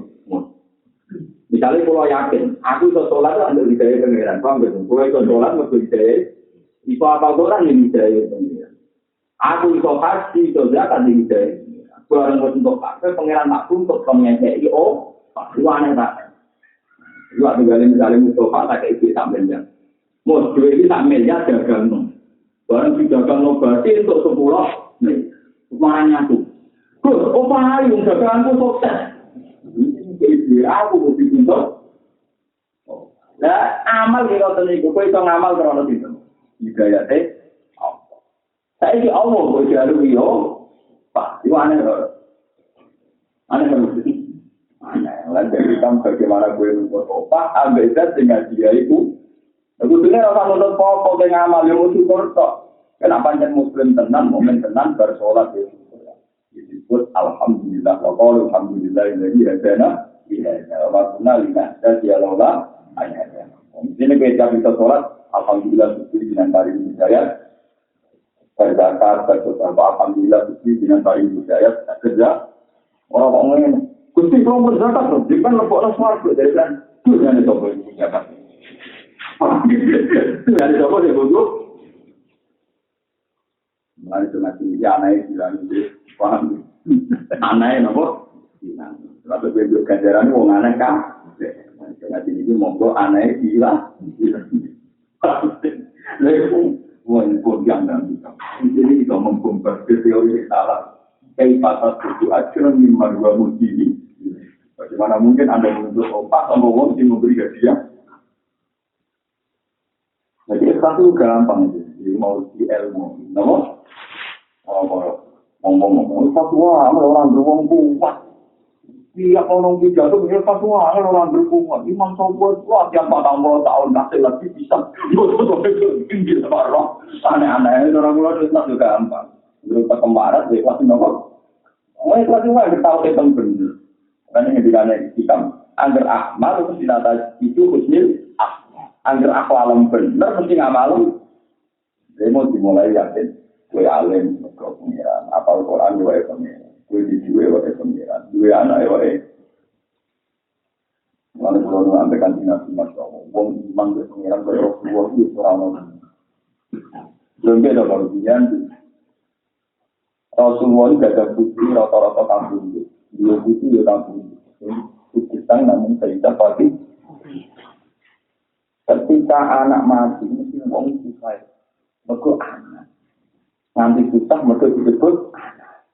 Misalnya kalau yakin, aku iso salat untuk hidayah pengiran, paham gak? Kowe iso salat untuk hidayah, iso apa orang yang hidayah pengiran. Aku iso haji, iso zakat di hidayah. Barang untuk pakai pengiran tak untuk ngekeki, itu aneh tak? Itu ada misalnya Mustafa tak kayak itu tak miliar. Mau duit ini tak miliar dagang. Barang didagang berarti untuk 10 nih. Semuanya tuh. Gus, apa yang daganganku sukses? aku mesti dituntut. Lah amal ki ngoten niku kowe iso ngamal krana sinten? Hidayate Allah. Saiki Allah kok jalu yo. Pak, itu aneh lho. Aneh lho. Aneh. Lah dari kamu bagaimana gue nuntut opak ambek zat dengan dia itu. Kudune ora nuntut apa ke ngamal yo syukur tok. Kenapa pancen muslim tenan, mukmin tenan bar salat yo. Disebut alhamdulillah wa qala alhamdulillah alladzi hadana ila wa kunna linahtadiya laula ayatnya. Ini kita bisa sholat, alhamdulillah syukur dengan hari hidayat. Berzakat, berdoa, alhamdulillah syukur dengan hari hidayat. Kerja orang-orang ini, Gusti kalau berzakat, jangan lepaslah suara dari kan. Itu yang dicoba itu jabat. Itu yang dicoba dia butuh. Mari kita nanti aneh bilang itu, paham? Aneh, apa? Lalu bebek ganjaran itu orang aneh kan? Nanti ini monggo aneh gila. Lalu pun yang nanti jadi kita membongkar teori salah. Kayak pasal itu acuan lima dua mudi. Bagaimana mungkin Anda menuntut opak sama orang yang memberi hadiah? Jadi satu gampang jadi mau di ilmu, nama? Ngomong fatwa orang beruang kuat. Dia orang jatuh dia fatwa orang berkuat. Imam Sobat kuat yang 40 tahun nanti lagi bisa. Tinggi parah. Aneh-aneh orang luar itu juga gampang. Berupa kemarin di kelas nomor. Kelas nomor kita tahu itu benar. Karena yang dikatakan kita angger amal itu dinata itu husnul angger akhlak benar mesti ngamal. Demo dimulai yakin. Kue alim, kau pengiran. Apal Quran juga pengiran. Kue dijual oleh pengiran. Dua anak oleh. Lalu kalau mengampaikan tindak masya Allah. Wong iman ke pengiran ke Rasulullah itu orang-orang. Belum ada kemudian. Rasulullah itu ada putih rata-rata kampung. Dia putih ya kampung. Putih namun cerita pasti. Ketika anak mati, mesti wong susah. Mereka anak. Nanti susah mereka disebut anak.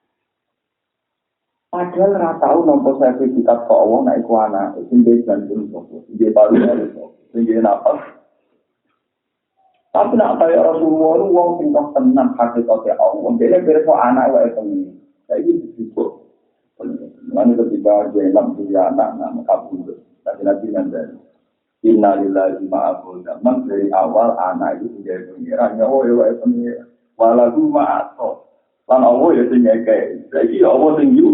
Padahal rata tahu nomor sertifikat ke Allah naik ke anak. Sehingga jantung sopo. Sehingga paru-paru sopo. Sehingga nafas. Tapi nak kaya Rasulullah itu wong sing tenang hakikate Allah. Dene bereso anak wae pengen. Saiki disebut. Lan ketika Zainab punya anak nama kabundut. Tapi Nabi ngandani. Innalillahi ma'abul zaman dari awal anak itu menjadi pengiran. Ya Allah wae pengiran. Walau ma'ato. Lan Allah ya sing ngekek. Saiki Allah sing yu.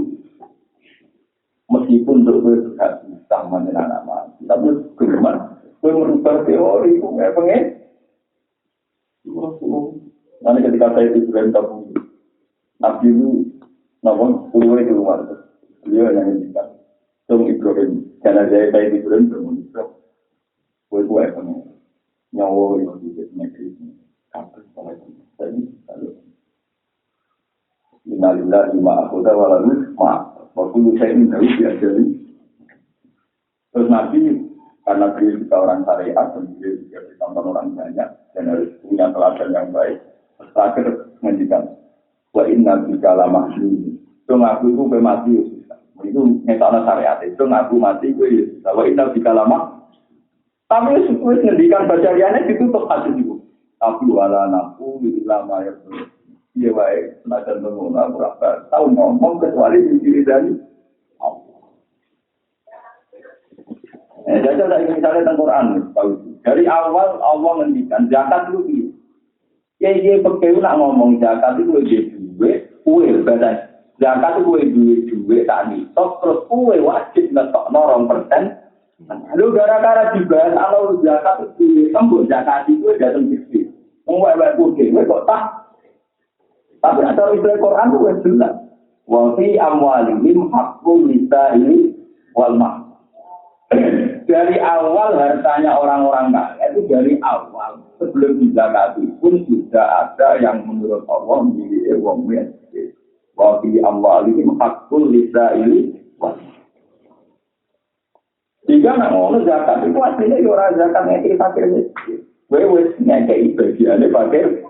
Meskipun terus gak bisa mengenal anak. Tapi gimana? Kowe merubah teori ku pengen. Nanti ketika saya Ibrahim tabung, Nabi itu namun puluh itu keluar, beliau yang ngendikan, Tung Ibrahim, karena saya Ibrahim bermuncul, kue pengen nyawa yang tidak negeri, kapan oleh tadi lalu, Innalillahi ma'akhuda walalu ma'ak, waktu saya ini tahu diajari, terus Nabi karena beliau juga orang syariat dan beliau juga ditonton orang banyak dan harus punya teladan yang baik. Terakhir menjadikan wa inna bika la mahzun. Itu ngaku itu mati susah. Itu ngetokno syariat. Itu ngaku mati itu susah. Wa inna bika la mahzun. Tapi wis ngendikan bacariane ditutup hadis itu. Tapi wala nafu illa ma yaqul. Iya wae senajan ngono ora tahu ngomong kecuali diri dari jadi saya misalnya tentang Quran, dari awal Allah mendikan zakat itu dia pakai nak ngomong zakat itu dia duit, kue badan zakat itu kue duit tadi, terus kue wajib ngetok 0%. Lalu gara-gara dibahas kalau zakat itu tembus zakat itu datang kecil, mengwek putih, kok tak? Tapi ada istilah Quran itu jelas, wa fi amwalihim haqqul lisaili wal ma. Dari awal hartanya orang-orang kaya itu dari awal sebelum dizakati pun sudah ada yang menurut Allah milik wong miskin. Wa fi amwalihim haqqul lisaili. Jika nak ngono zakat itu aslinya ya ora zakat nek fakir miskin. Wes ngekeki bagiane fakir.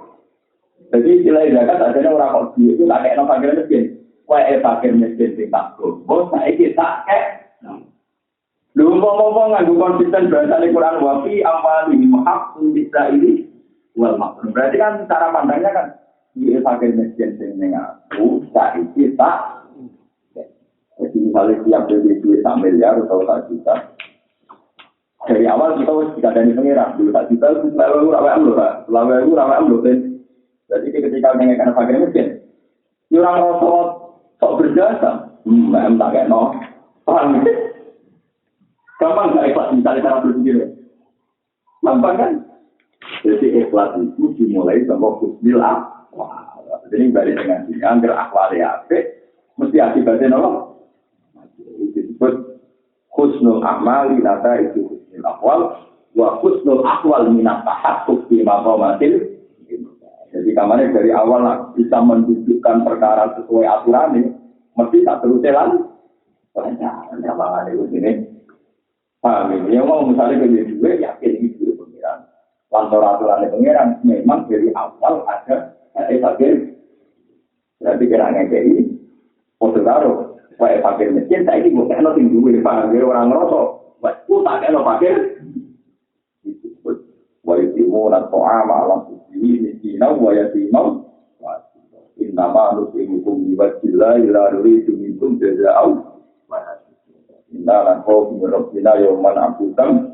Jadi istilah zakat adanya ora kok itu tak kena fakir miskin. Wae fakir miskin sing tak go. Bos saiki tak kek. Ngomong-ngomong nganggo konsisten bahasa Al-Qur'an wa fi amwalihim haqqun lis-sa'ili wal mahrum. Berarti kan cara pandangnya kan dia pakai mesin sing aku saiki tak. Jadi misalnya tiap beli duit 1 miliar atau 1 juta. Dari awal kita harus dikadani pengira. Dulu 1 juta itu selalu ramai kan. Jadi ketika mengenai pakai mesin, orang rosot sok berjasa. Tak kayak no. Paham gitu? Gampang nggak ikhlas misalnya cara berpikir? Gampang kan? Jadi ikhlas itu dimulai sama husnul akhwal. Jadi balik dengan ini, agar akhwal ya, mesti akibatnya apa? Disebut husnul amali nada itu husnul akhwal, wa husnul akhwal minat tahakkuk di maqamatil. Jadi kamarnya dari awal bisa mendudukkan perkara sesuai aturan ini, mesti tak terus jalan. Jangan itu sini. Paham ya? Mau misalnya ke duit, yakin ini duit pengiran. Aturan pengiran memang dari awal ada fakir. Berarti kiranya dari positaro, saya fakir miskin, saya ini bukan nanti duit. Paham ya? Orang ngerosok, aku tak kena fakir. Wa yutimu at-ta'ama 'ala hubbihi miskinan wa yatiman wa innama nut'imukum liwajhillahi la nuridu minkum jazaa'an inna lakum rabbina yawman abudan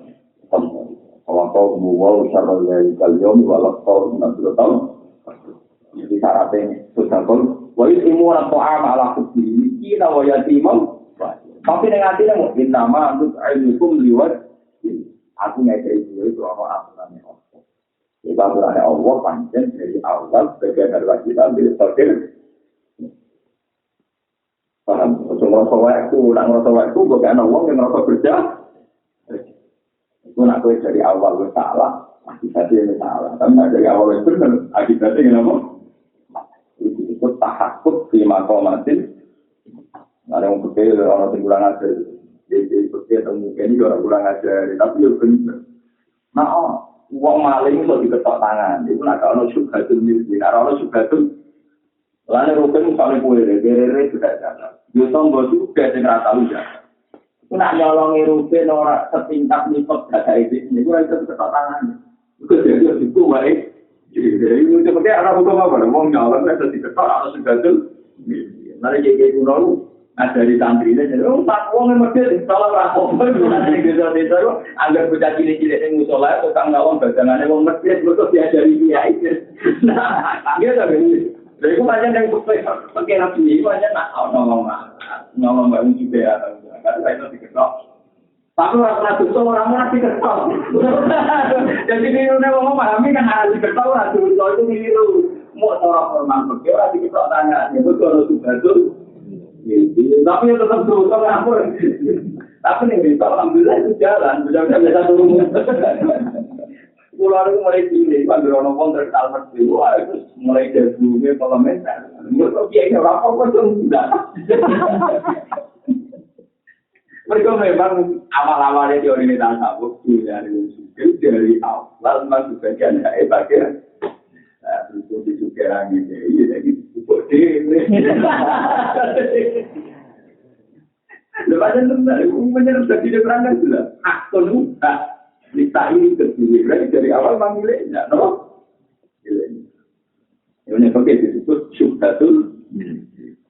wa qawmu wa syarrul yaumi wa laqaw nasratan. Jadi syaratnya sodakon wa yutimu at-ta'ama 'ala hubbihi miskinan wa yatiman. Tapi dengan hati mau innama nut'imukum liwajhillahi. Aku ngajari itu orang aturannya Allah. Itu aturannya Allah panjang dari awal sebagai darah kita ambil fakir. Paham? Untuk ngerasa waktu, bukan Allah yang ngerasa kerja. Itu nak dari awal itu salah, akibatnya itu salah. Tapi dari awal itu benar, akibatnya kenapa? Itu disebut tahakkuk di maqamatin. Ada yang betul, orang yang kurang ajar. Jadi seperti yang mungkin ini orang kurang ajar, tapi ya benar. Nah, uang maling itu diketok tangan. Itu nak kalau subhatul miskin, kalau subhatul, lalu rukun misalnya kue dere sudah jalan. Yusong bos juga dengan tahu jalan. Itu nak nyolongi rukun orang setingkat nipot gak ada itu. Ini itu diketok tangan. Itu jadi itu baik. Jadi itu seperti orang hukum apa? Uang nyolong itu diketok atau subhatul miskin. Lalu jadi kuno ada di santri ini, tak uang yang mesti salah rakam, bukan yang desa-desa itu, agar bocah cilik-cilik yang musola, tukang ngawang dagangannya uang mesti betul diajari dia itu. Nah, dia tak begini. Jadi aku banyak yang pakai nabi ini, banyak nak ngomong bangun juga atau kan saya itu diketok. Tapi orang itu orang nasi diketok. Jadi ini ngomong pahami kan harus diketok, harus itu niru. Mau orang formal begitu, harus diketok tanya, itu kalau sudah tuh. Tapi ya tetap dulu kalau tapi nih alhamdulillah itu jalan biasa turun. Pulau itu mulai tinggi, kalau orang kontrak almat itu mulai dari dulu parlementer. Menurut dia ini orang apa pun tidak. Mereka memang awal-awalnya di organisasi sabuk dari awal masuk bagian bagian. Untuk disukai ini, jadi buat ini. Lepas itu menyerap dari perangkat sudah. Akton kita ini terdiri dari awal manggilnya, no? Ini pakai disebut syubhatul.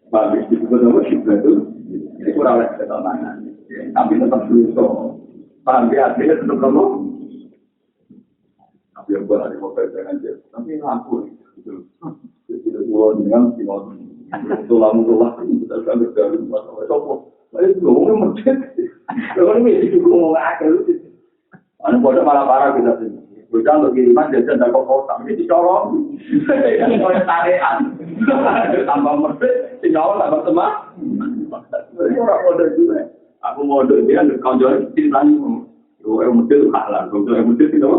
Habis disebut apa syubhatul? Ini kurang lebih ketenangan. Tapi tetap berusaha. Paham ya? Artinya tetap lemah. Yang boleh dimobil dengan dia, tapi lampu itu dua dengan timur itu lampu kita kan berjalan masalah sopo, itu ngomong macam, kalau ini itu ngomong akal, anu bodoh malah parah kita sini, bukan untuk kiriman jajan dan kota, ini dicolong, kalau tarian, tambah mesin, dicolong tambah semak, ini orang bodoh juga, aku bodoh dia kawan-kawan ceritanya, yang model halal, yang model itu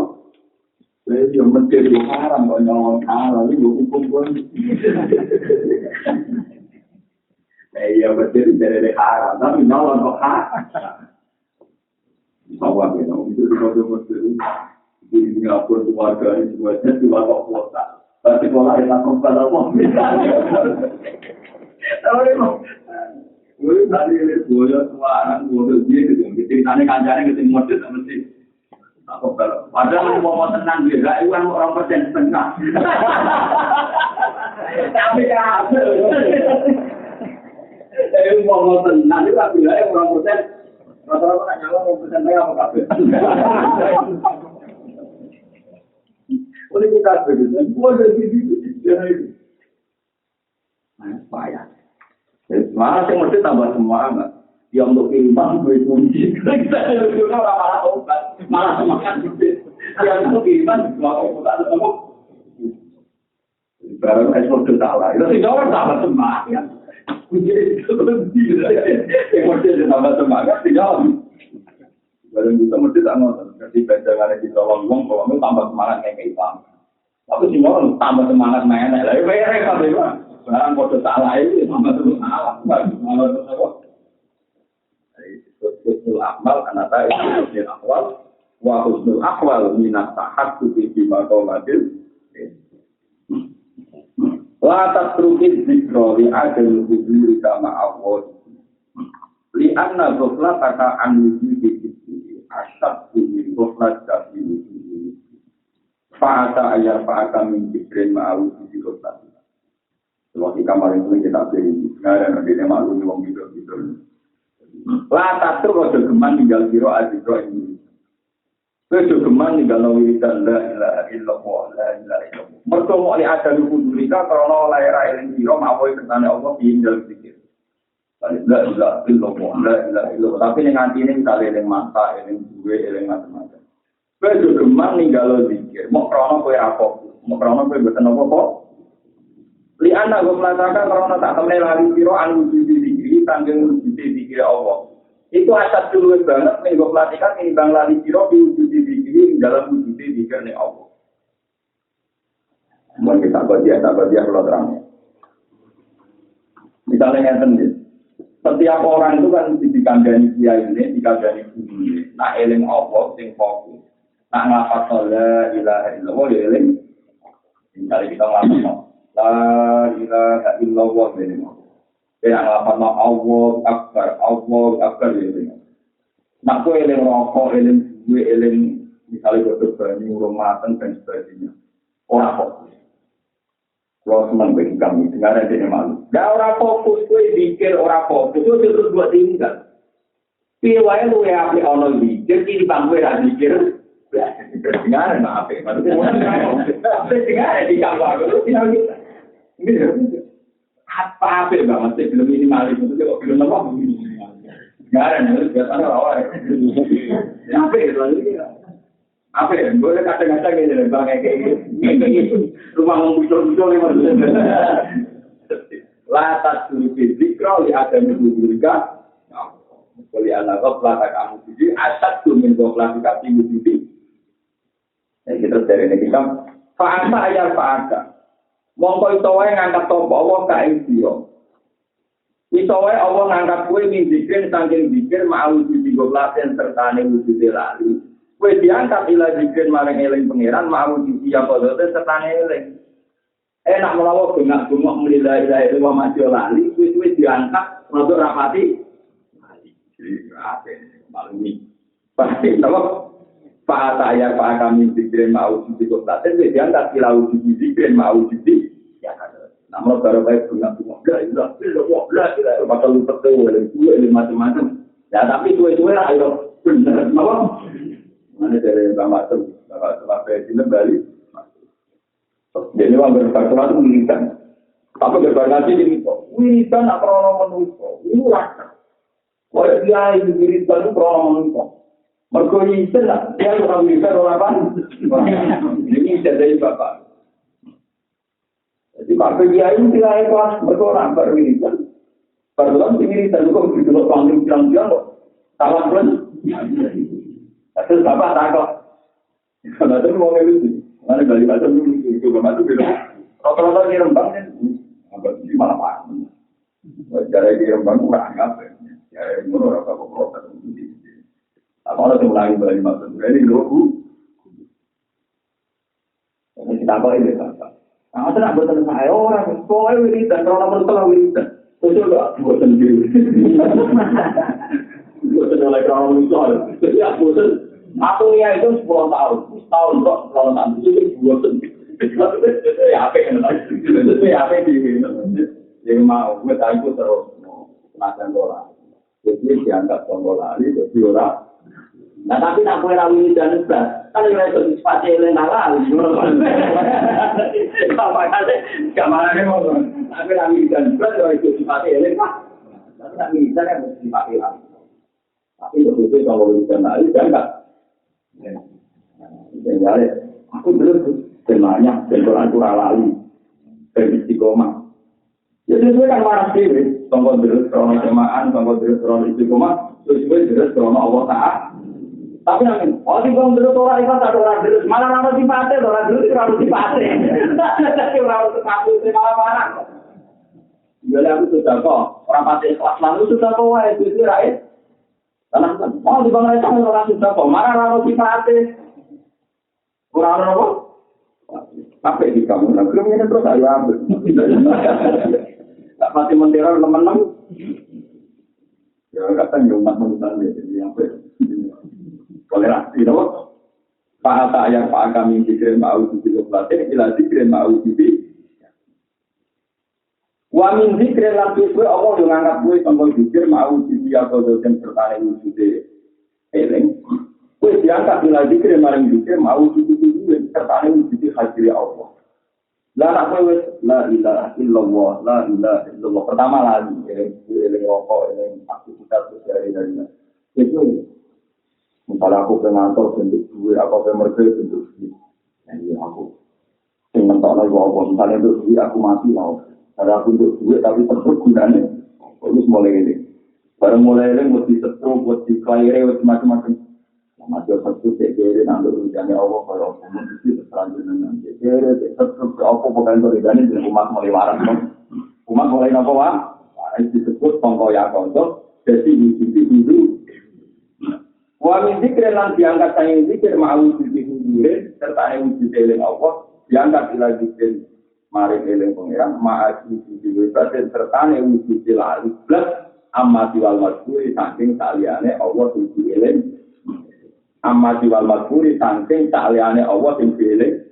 saya yang mencari haram kalau nyolong halal ini hukum pun. Iya betul dari haram tapi nyolong kok haram. Bawah ya, itu betul. Di Singapura keluarga ini semuanya cuma kok kota. Tapi sekolah yang lakukan pada umum. Tahu ini tadi ini boyo semua anak bodoh dia gitu. Kita ceritanya kancane ketemu model mesti. Padahal mau tenang juga, itu kan orang persen setengah. Tapi kan, mau tenang itu kan bilang orang persen. Rata-rata nak nyala orang persen saya apa kabe? Oleh kita begitu, boleh begitu. Payah. Malah saya mesti tambah semangat. Yang untuk iman gue kunci. Kita malah obat, malah semangat. Yang untuk iman malah obat atau barang ekspor salah. Itu sih orang tambah semangat. Kunci itu kunci. Yang mesti tambah semangat tidak. Barang kita mesti tambah. Ketika jangan kita ngomong kalau tambah semangat kayak Islam. Tapi sih orang tambah semangat main lah. Berek tapi barang kode salah itu tambah salah. Malah apa? Husnul amal anata husnul akwal wa husnul akwal minat tahakku fi maqamatil la tasruki dzikra li adil huzuri kama awal li anna ghaflataka an wujudi asyad min ghaflat dari fa'ata ayat fa'ata min dzikrin ma'awujudi ghaflat. Kalau di kamar itu kita beri ada nanti maklum wong gitu. Lah tak terus geman tinggal biro adikro ini. Terus geman tinggal wiridan la ilaha illallah la ilaha illallah. Mergo mau li ada kudurika karena laira eling biro mawoy ketane Allah tinggal pikir. La ilaha illallah la ilaha illallah. Tapi ning atine kali eling mata, eling duwe, eling macam-macam. Terus geman tinggal zikir. Mau krono kowe apa? Mau krono kowe mboten apa-apa. Li ana go mlataka karena tak temne lali biro anu diri tanggung wujudi dikir Allah. Itu asal dulu banget minggu pelatihan ini bang lali biro diwujudi dikir dalam wujudi dikir nih Allah. Mungkin kita baca kalau terangnya. Misalnya yang sendiri, setiap orang itu kan dikandani dia ini, dikandani bumi. Nak eling Allah, sing fokus. Nak ngafat la ilaha illallah, eling. Misalnya kita ngafat la ilaha illallah ini. Yang ngafat Allah akbar ini. Nak kau eling rokok, eling gue, eling misalnya gue berbani, urung mateng dan sebagainya. Orang fokus. Kalau senang bagi kami, dengar aja yang malu. Gak orang fokus, gue pikir orang fokus, itu terus buat tinggal. Piwai lu ya api ono pikir, di bangku ya pikir. Dengar, maaf ya. Dengar di kamar, itu tinggal kita. Apa banget sih, film ini malu, itu kok film apa? Dengar, itu biasanya awal. Apa ya, lalu ya. Apa ya? Boleh kata-kata gini, bang kayak gitu. Rumah muncul-muncul ini maksudnya. Latas dulu zikra li adam wujudika. Boleh anak pelata kamu jadi asal tuh minta pelata kamu wujudi. Yang kita dari ini kita fa'asa ayat fa'asa. Mongko itu wae ngangkat tombol Allah ka ing dia. Iso wae Allah ngangkat kowe min zikir saking zikir mau wujudi goblaten serta ne wujudi lali. Kue diangkat ila zikir maring eling pangeran mau disiap kodote setane eling. Enak melawa bengak-bengok melila ila itu masih lali, kue diangkat untuk rapati. Jadi apa malumi. Pasti nama Pak saya Pak kami zikir mau disiap kodote, kue diangkat ila zikir mau disiap. Ya kan. Namun baru baik bengak-bengok lah, pasal betul eling macam-macam. Ya tapi kue lah ayo bener, apa? Mana dari Bapak Presiden Bali. Jadi orang berkata itu militan. Apa berkata ini? Militan apa orang manusia? Ini rasa. Kalau dia itu militan itu orang manusia. Mereka militan lah. Dia orang militan orang apa? Ini dari Bapak. Jadi Pak dia itu tidak ikhlas. Mereka orang bermilitan. Padahal militan itu begitu loh panggil bilang kok. Salah pun. Terus apa takut? Karena itu mau ngeluh. Mana dari macam itu macam itu. Rata-rata di Rembang kan, agak di mana-mana. Cara di Rembang kurang apa? Ya, menurut apa proses ini? Apa orang mulai balik masuk? Ini logo. Ini kita apa ini kata? Nah, saya nak bertemu saya orang, kau ini dan orang nomor setelah ini. Terus juga buat sendiri. Buat oleh krono misal. Jadi aku ya itu 10 tahun. Setahun kok krono nanti itu bosen. Ya apa kan? Itu ya apa di yang mau gue tahu terus macam bola. Jadi dianggap bola ini jadi bola. Nah tapi nak kue rawi dan belas, kan yang itu sepatu yang halal, apa kali? Kamarnya mau, tapi rawi dan belas kalau itu sepatu yang apa? Tapi tak bisa kan sepatu halal. Tapi begitu kalau urusan halal kan enggak. Jadi aku dulu sebenarnya benturan lali dari istiqomah. Jadi itu kan waras sih, tongkol terus krono semaan, tongkol terus krono istiqomah, terus terus krono Allah Taala. Tapi nanti, oh di bawah dulu orang itu tak orang dulu, malah orang simpati, orang dulu itu orang simpati. Tapi orang itu itu malah marah. Jadi aku sudah kok, orang pasti kelas lalu sudah kok, wah itu rakyat. Karena oh di bawah itu orang sudah kok, malah orang simpati. Orang apa? Apa di kamu? Nah, belum ini terus ayo ambil. Tak pasti menteror teman-teman. Ya katanya umat manusia jadi apa? Toleransi, no? Pak Ata yang Pak kami dikira mau dikira pelatih, ilah dikira mau dikira. Wamin dikira lanjut gue, Allah yang angkat gue sampai dikira mau dikira atau dosen bertanya wujudnya. Eleng, gue diangkat ilah dikira maring dikira mau dikira gue bertanya wujudnya hadir Allah. Lah gue la ilaha illallah, la ilaha illallah. Pertama lagi, eleng rokok, eleng aktivitas sosial dari itu. Misalnya aku pengantor bentuk duit, aku pemerintah bentuk duit. Jadi aku ingin tahu lagi apa. Misalnya bentuk duit aku mati mau. Ada aku bentuk duit tapi tetap gunanya. Terus mulai ini. Barang mulai ini buat disetrum, buat dikelairi, buat macam-macam. Masih satu sekere nanti ujiannya Allah kalau ngomong itu selanjutnya nanti. Sekere, setrum apa bukan berigani dan umat mulai waras. Umat mulai apa wah? Itu disebut pengkoyak kontok. Jadi itu. Wa min dzikrin lan diangkat sang zikir mau dihidurin serta wujud eling Allah diangkat ila zikir maring eling pangeran ma'ati dihidurin serta wujud lali plus amati wal madhuri saking saliyane Allah wujud eling amati wal madhuri saking saliyane Allah wujud eling.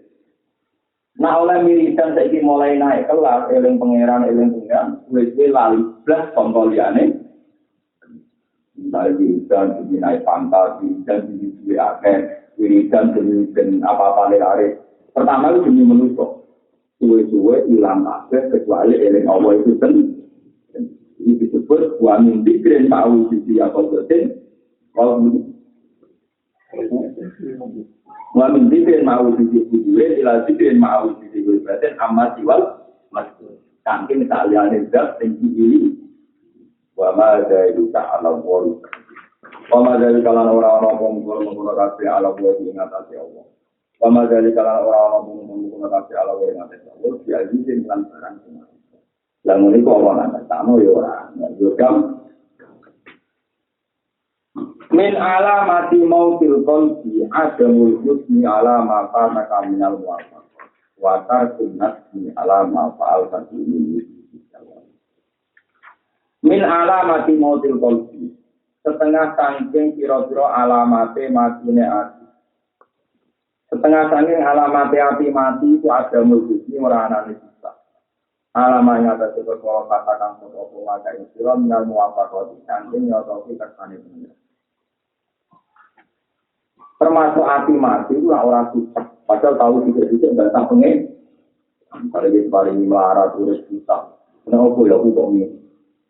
Nah oleh militan saiki mulai naik kelas eling pangeran wis lali plus kontroliane. Dari dan dinai fantasi dan diri akhir wiridan dan apa-apa lari. Pertama itu demi menusuk. Suwe-suwe hilang kabeh kecuali eling Allah itu ini disebut wa min dzikrin ta'u bi aqdatin wa min dzikrin ma'u bi ila dzikrin ma'u bi dzikrin amma siwal masuk. Saking saliyane zat sing iki Wama dari ta'ala wal. Wama dari kalangan orang-orang menggunakan kasih ala buat ingatasi Allah. Wama dari kalangan orang-orang menggunakan kasih ala buat ingatasi Allah. Dia izin lantaran semua. Lalu ini kau orang nak tamu ya orang. Juga min alamati mautil qalbi adamul husni alamata nakaminal wafat. Watar sunnat min alama fa'al ini. Min alamati mautil qalbi setengah saking kira-kira alamate matine ati setengah saking alamate ati mati itu ada mulkisi ora anane sisa alamanya ta sebab kalau katakan apa maka istilah minal muwafaqati saking nyotoki kersane bener termasuk ati mati itu ora susah padahal tahu juga bantah pengen paling melarat urus susah kenapa ya aku kok ini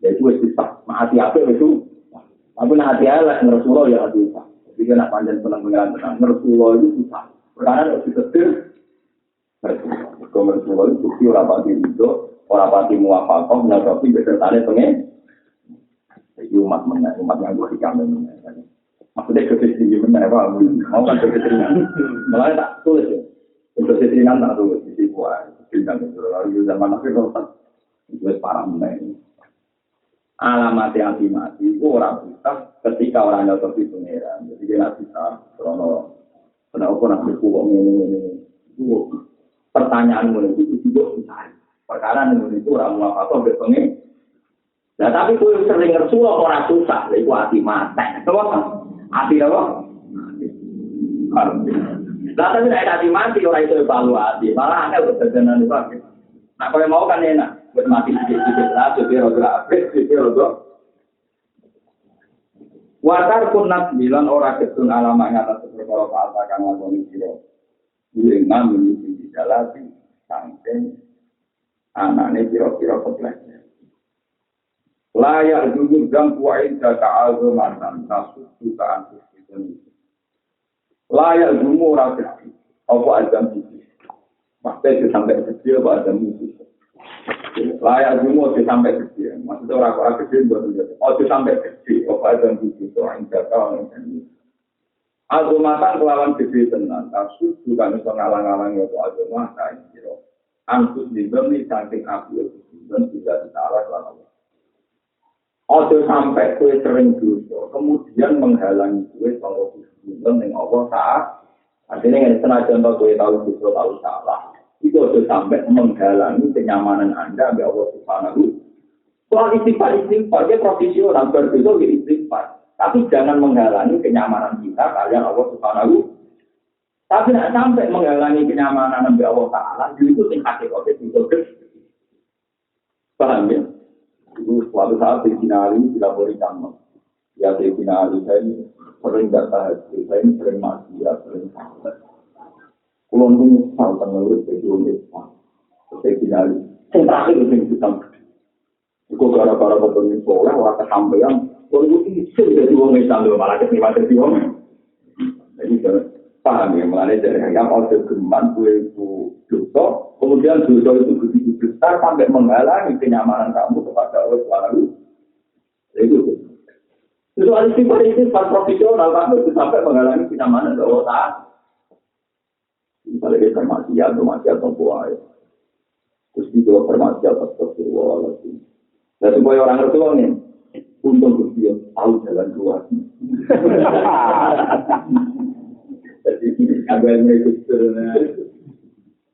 ya itu susah, hati apa itu? Tapi hati Allah Rasulullah ya susah. Jadi kena panjang penang Rasulullah itu susah. Karena harus ditetir. Rasulullah itu bukti orang pati itu, orang pati muafakoh, tapi besertanya pengen. Jadi umat yang gue dikambing. Maksudnya kesistri benar, mau kan kesistri malah tak tulis ya. Kesistri tak tulis di sini buat kesistri lalu zaman akhir itu parah mengenai. Alamat yang mati itu orang bisa ketika orang jatuh di pengeran. Jadi dia tidak bisa kalau kenapa berkuang ini itu pertanyaan mulai itu juga bisa. Perkara itu orang muafakoh berpengen. Nah tapi kowe sering ngersulo ora susah, iku ati mate. Apa? Ati apa? Lah tapi nek ati mati ora iso evaluasi, malah akeh kedadenan wae. Nah kowe mau kan enak, wis mati sithik-sithik lah jadi ora apik, sithik ora. Watar kunat bilang ora ketun alamat ngatas perkara falsa kang lakoni sira. Dengan menyisi dalati sangken anane pira-pira keblek. Layak duduk dan kuain data algomanan nasib juga antus itu. Layak dulu orang kecil, apa ada musuh. Maksudnya sampai kecil apa ada musuh. Layak dulu sampai kecil, maksudnya orang kecil buat dia. Sampai kecil apa ada musuh orang data orang ini. Algomatan kelawan gede tenan, nasib juga bisa ngalang-alang itu algomatan kira. Antus dibeli saking api dan tidak ditarik lalu. Ojo sampai kue sering dosa, kemudian menghalangi kue kalau disebutkan dengan Allah saat. Artinya yang senajan kue tahu dosa tahu salah, itu ojo sampai menghalangi kenyamanan Anda dengan Allah Subhanahu. Soal istighfar dia profesional berdosa di istighfar, tapi jangan menghalangi kenyamanan kita kalian Allah Subhanahu. Tapi tidak sampai menghalangi kenyamanan dengan Allah Taala, itu tingkat itu. Paham ya? Itu suatu saat Sayyidina Ali dilaporkan, ya Sayyidina Ali saya ini sering tidak tahajud, saya ini sering maksiat, sering salah. Kalau ini salah menurut Sayyidina Ali, yang terakhir itu yang kita itu gara-gara bertemu soleh, orang kesampaian, kalau itu isu jadi orang Islam itu malah keterima jadi orang. Jadi paham ya, mengenai dari yang ada geman, gue itu dosa, kemudian dosa itu begitu besar sampai menghalangi kenyamanan kamu kepada Allah Subhanahu. Itu istighfar itu profesional, kamu itu sampai menghalangi kenyamanan Allah Taala. Misalnya kita maksiat atau buaya, terus juga bermaksiat atau berwala. Dan supaya orang ngerti nih, untung dia tahu jalan keluar. Jadi agaknya itu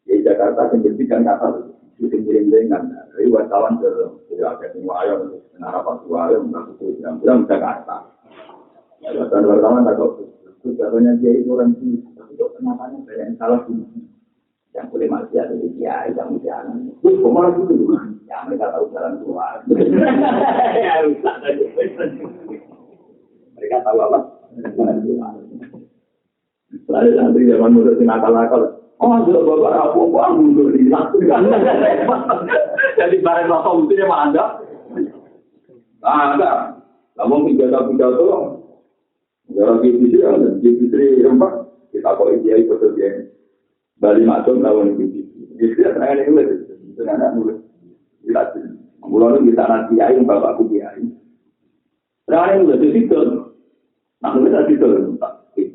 di Jakarta membersihkan kata syuting-syutingan dari wartawan tidak ada semua ayam harapan suara untuk bilang Jakarta. Wartawan tak tahu sebenarnya dia itu orang itu kenapanya yang salah yang boleh masih ada di dia yang jangan terus kemana dulu yang mereka tahu jalan keluar. Mereka tahu apa jalan keluar. Lalu nanti zaman muda nakal-nakal. Oh, sudah bapak aku mundur di satu. Jadi barang rokok mestinya mah ada. Ada. Namun pidato. Orang BBC ada BBC empat. Kita kok dia ikut dia. Bali Matung lawan BBC. BBC ada yang nulis. Ada nulis. Kita mulai kita nanti ayam bapakku dia. Sekarang udah itu. Nah, kita itu.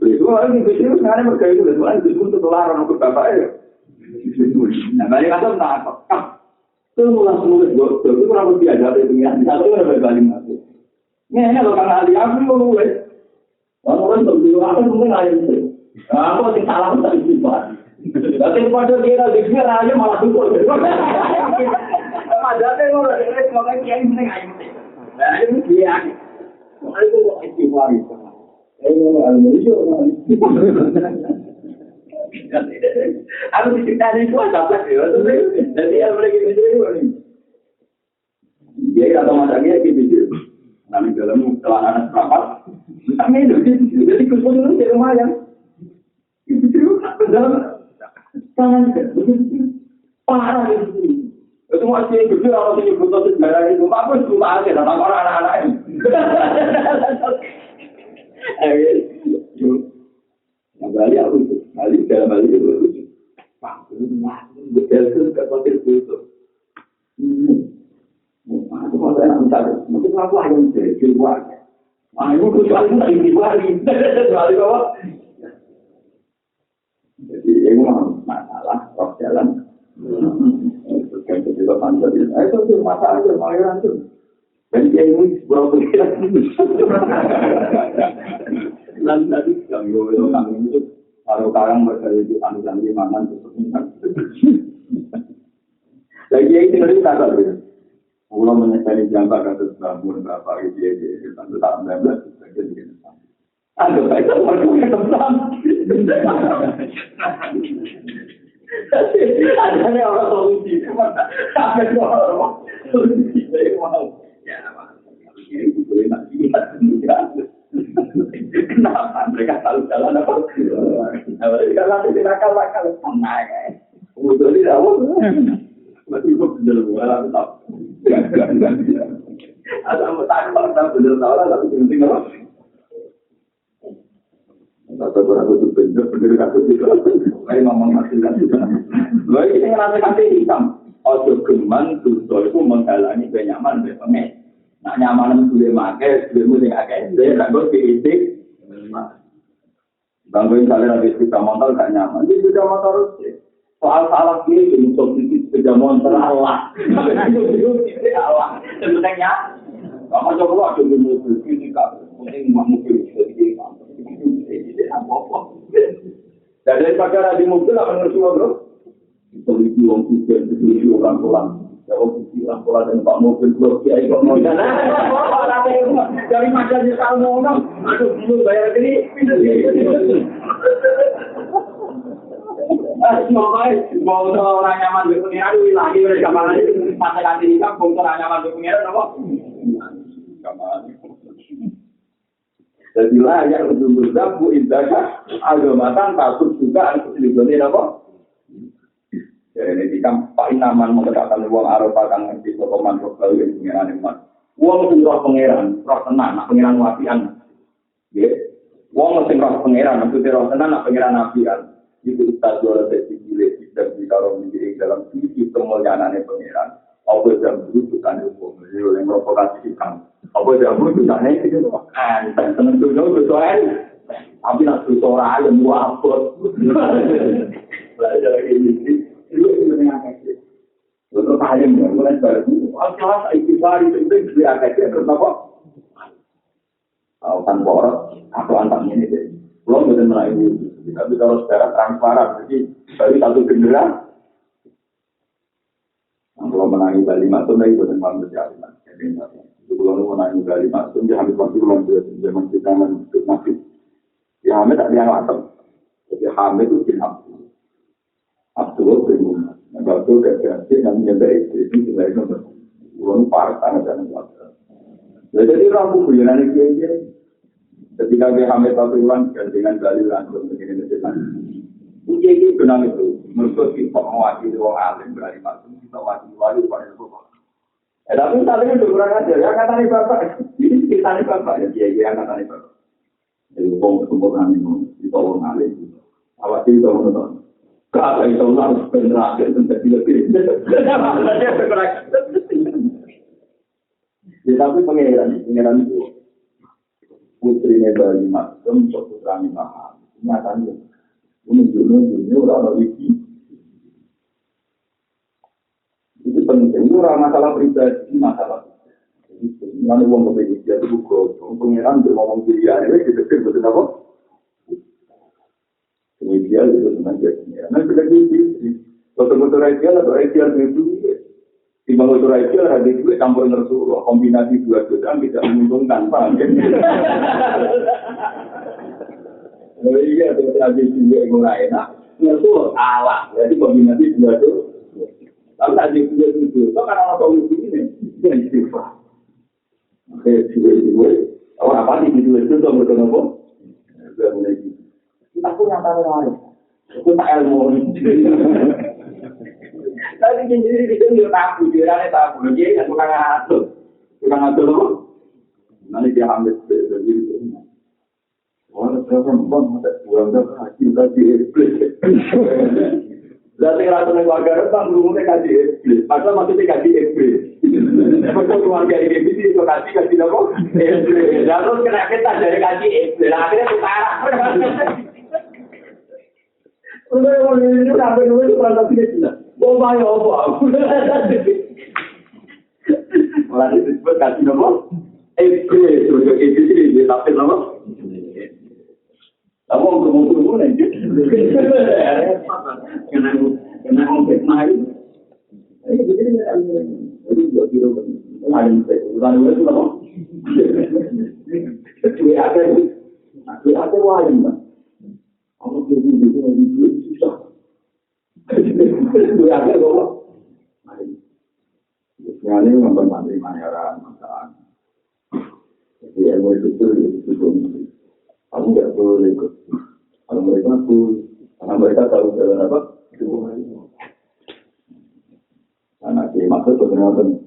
Itu orang itu sekarang berkait dengan Tuhan itu untuk melarang untuk bapak ya. Nah, banyak orang tak apa. Itu langsung itu orang biasa itu ya. Satu orang berbalik masuk. Ini kalau kan ahli aku mau nulis. Orang berburu aku mungkin ada itu. Aku sih salah tak istighfar. Tapi pada dia aja malah syukur. Padahal itu orang semoga kiai mending aja. Nah, itu dia. Aku mau istighfar itu. Aku diceritain itu apa sih? Jadi yang mereka itu dia kata masanya gitu. Nanti dalam celana seprapat, kami itu jadi kursus itu lumayan. Itu dalam tangan parah itu. Itu masih gede orang yang butuh sejarah itu. Apa cuma aja tentang orang anak-anak ini. Bali aku itu, Bali dalam Bali itu, Pak, betul kepatil itu. Aku mau saya minta, mungkin aku yang jadi keluar. Aku kecuali tak di Bali, Bali bawah. Jadi ini masalah roh jalan. Bukan juga panjang. Itu masalah mayoran itu. Dan dia ini berapa kira? Dan tadi kami itu kalau sekarang berkali di panjang di mana itu. Lagi yang tinggal di Tagal. Pulau menyesali jambak kasus bangun bapak dia tentu tak 19 sebagai begini. Ada baiklah warga tentang. Ada orang solusi, sampai orang solusi saya mau. Ya, ini boleh nak lihat. Kenapa mereka selalu jalan apa? Mereka nanti nakal-nakal tenang. Betul tidak? Masih benar benar tak. Ada mutakhir tak benar tahu lah tapi penting apa? Atau berapa tu benar kata itu. Saya ngomong masih lagi. Baik ini ngerasa kata hitam. Ojo geman tu itu menghalangi kenyaman berpengen. Nak nyaman itu dia makai, dia mesti agak dia tak boleh diitik. Bangga misalnya lagi sepeda motor gak nyaman, dia sepeda motor soal salah dia untuk sepeda motor Allah. Allah sebenarnya. Kamu coba ada mobil ini kan, mungkin mobil sedikit kan. Daripada di mobil akan ngersuah bro. Itu di uang kucing, itu orang pulang. Kalau orang pulang dan pak mobil blok kiai kok mau jalan. Dari mana dia tahu ngomong? Aduh, belum bayar ini. Mau orang nyaman berpengiran, aduh lagi mereka malah masa ganti nikah, mau orang nyaman berpengiran apa? Jadi layak untuk berdabu indahkan agamatan takut juga untuk dilibati apa? Jadi kan Pak Inaman mengatakan uang Arafah kan ngerti sokoman rogal yang pengiran iman. Uang itu roh pengiran, roh tenang, nak pengiran wafian. Ya, uang itu roh pengiran, maksudnya roh tenang, nak pengiran wafian. Itu kita jual dari cilik tidak ditaruh di dalam sisi kemuliaannya pengiran. Apa yang dulu bukan hukum, yang provokasi kan. Apa yang dulu bukan itu kan. Tentu betul. Tapi nak suara yang muapot. Belajar ini. Itu yang agak untuk kalian ya, mulai baru. Kalau istighfar itu dia agak kenapa? Tanpa orang, aku antarnya ini deh. Belum betul melayu. Tapi kalau secara transparan, jadi dari satu generasi. Kalau menangi Bali Matum, itu betul betul berjalan. Itu kalau menangi Bali Matum, dia hampir pasti belum zaman kita masih. Ya Hamid tak dia Matum. Jadi Hamid itu tidak. Abdul Primuna. Nah, kalau kerja namanya baik itu sebenarnya nomor uang partai dan negara. Jadi ramu bulan ini ketika dia hamil Patriwan dengan dalil langsung begini dengan uji benar itu menurut kita mewakili orang alim berani masuk kita wakili pada itu. Tapi tadi itu kurang ajar ya kata bapak. Ini kita bapak ya dia kata bapak. Jadi uang sumber alim itu orang alim. Awak itu menonton. Kalau itu harus benar menjadi lebih. Tapi pengeran itu putrinya Bali Matum, putranya Mahal. Nyatanya, menunjuknya orang itu. Itu penting. Itu masalah pribadi, masalah. Jadi, mana uang kebetulan dia itu pengeran ngomong dia ini dipikir betul apa? Ideal itu tentang jadinya. Nah, sudah gitu. Betul-betul ideal atau ideal itu, di bawah ideal ada juga campur ngersu, kombinasi dua jutaan tidak menguntungkan, paham kan? Oh iya, ada juga yang lain. Nah, ngersu alah, jadi kombinasi dua jutaan. Tapi ada juga itu, itu kan orang solusi ini, yang istighfar. Oke, juga. Orang apa sih itu sama apa? Sudah mulai gitu. Aku nyata lain. Aku tak ilmu. Tadi jadi dia tabu, dia tabu. Dia kan bukan ngatur. Bukan ngatur loh. Nanti dia ambil begitu. Orang perempuan ada buang hasil tadi iblis. Jadi kalau keluarga Rembang belum kaji iblis. Padahal maksudnya kaji iblis. Kalau keluarga iblis itu kaji apa? Iblis. Lalu kena kita dari kaji iblis. Akhirnya setara. Udah mau ini sampai dulu kalau tidak jelas. Oh bayo apa? Malah disebut kasih nama iblis. Untuk iblis ini tapi nama. Kamu ngomong nanti. Kena ngomong naik. Ini begini jadi buat Alim urusan itu apa? Cuy ada wajib kan? Aku jadi itu susah. Cuy ada apa? Yang ini nonton mantri manyaran masalah. Jadi ilmu itu aku nggak boleh ikut. Kalau mereka tahu jalan apa? Karena maksud sebenarnya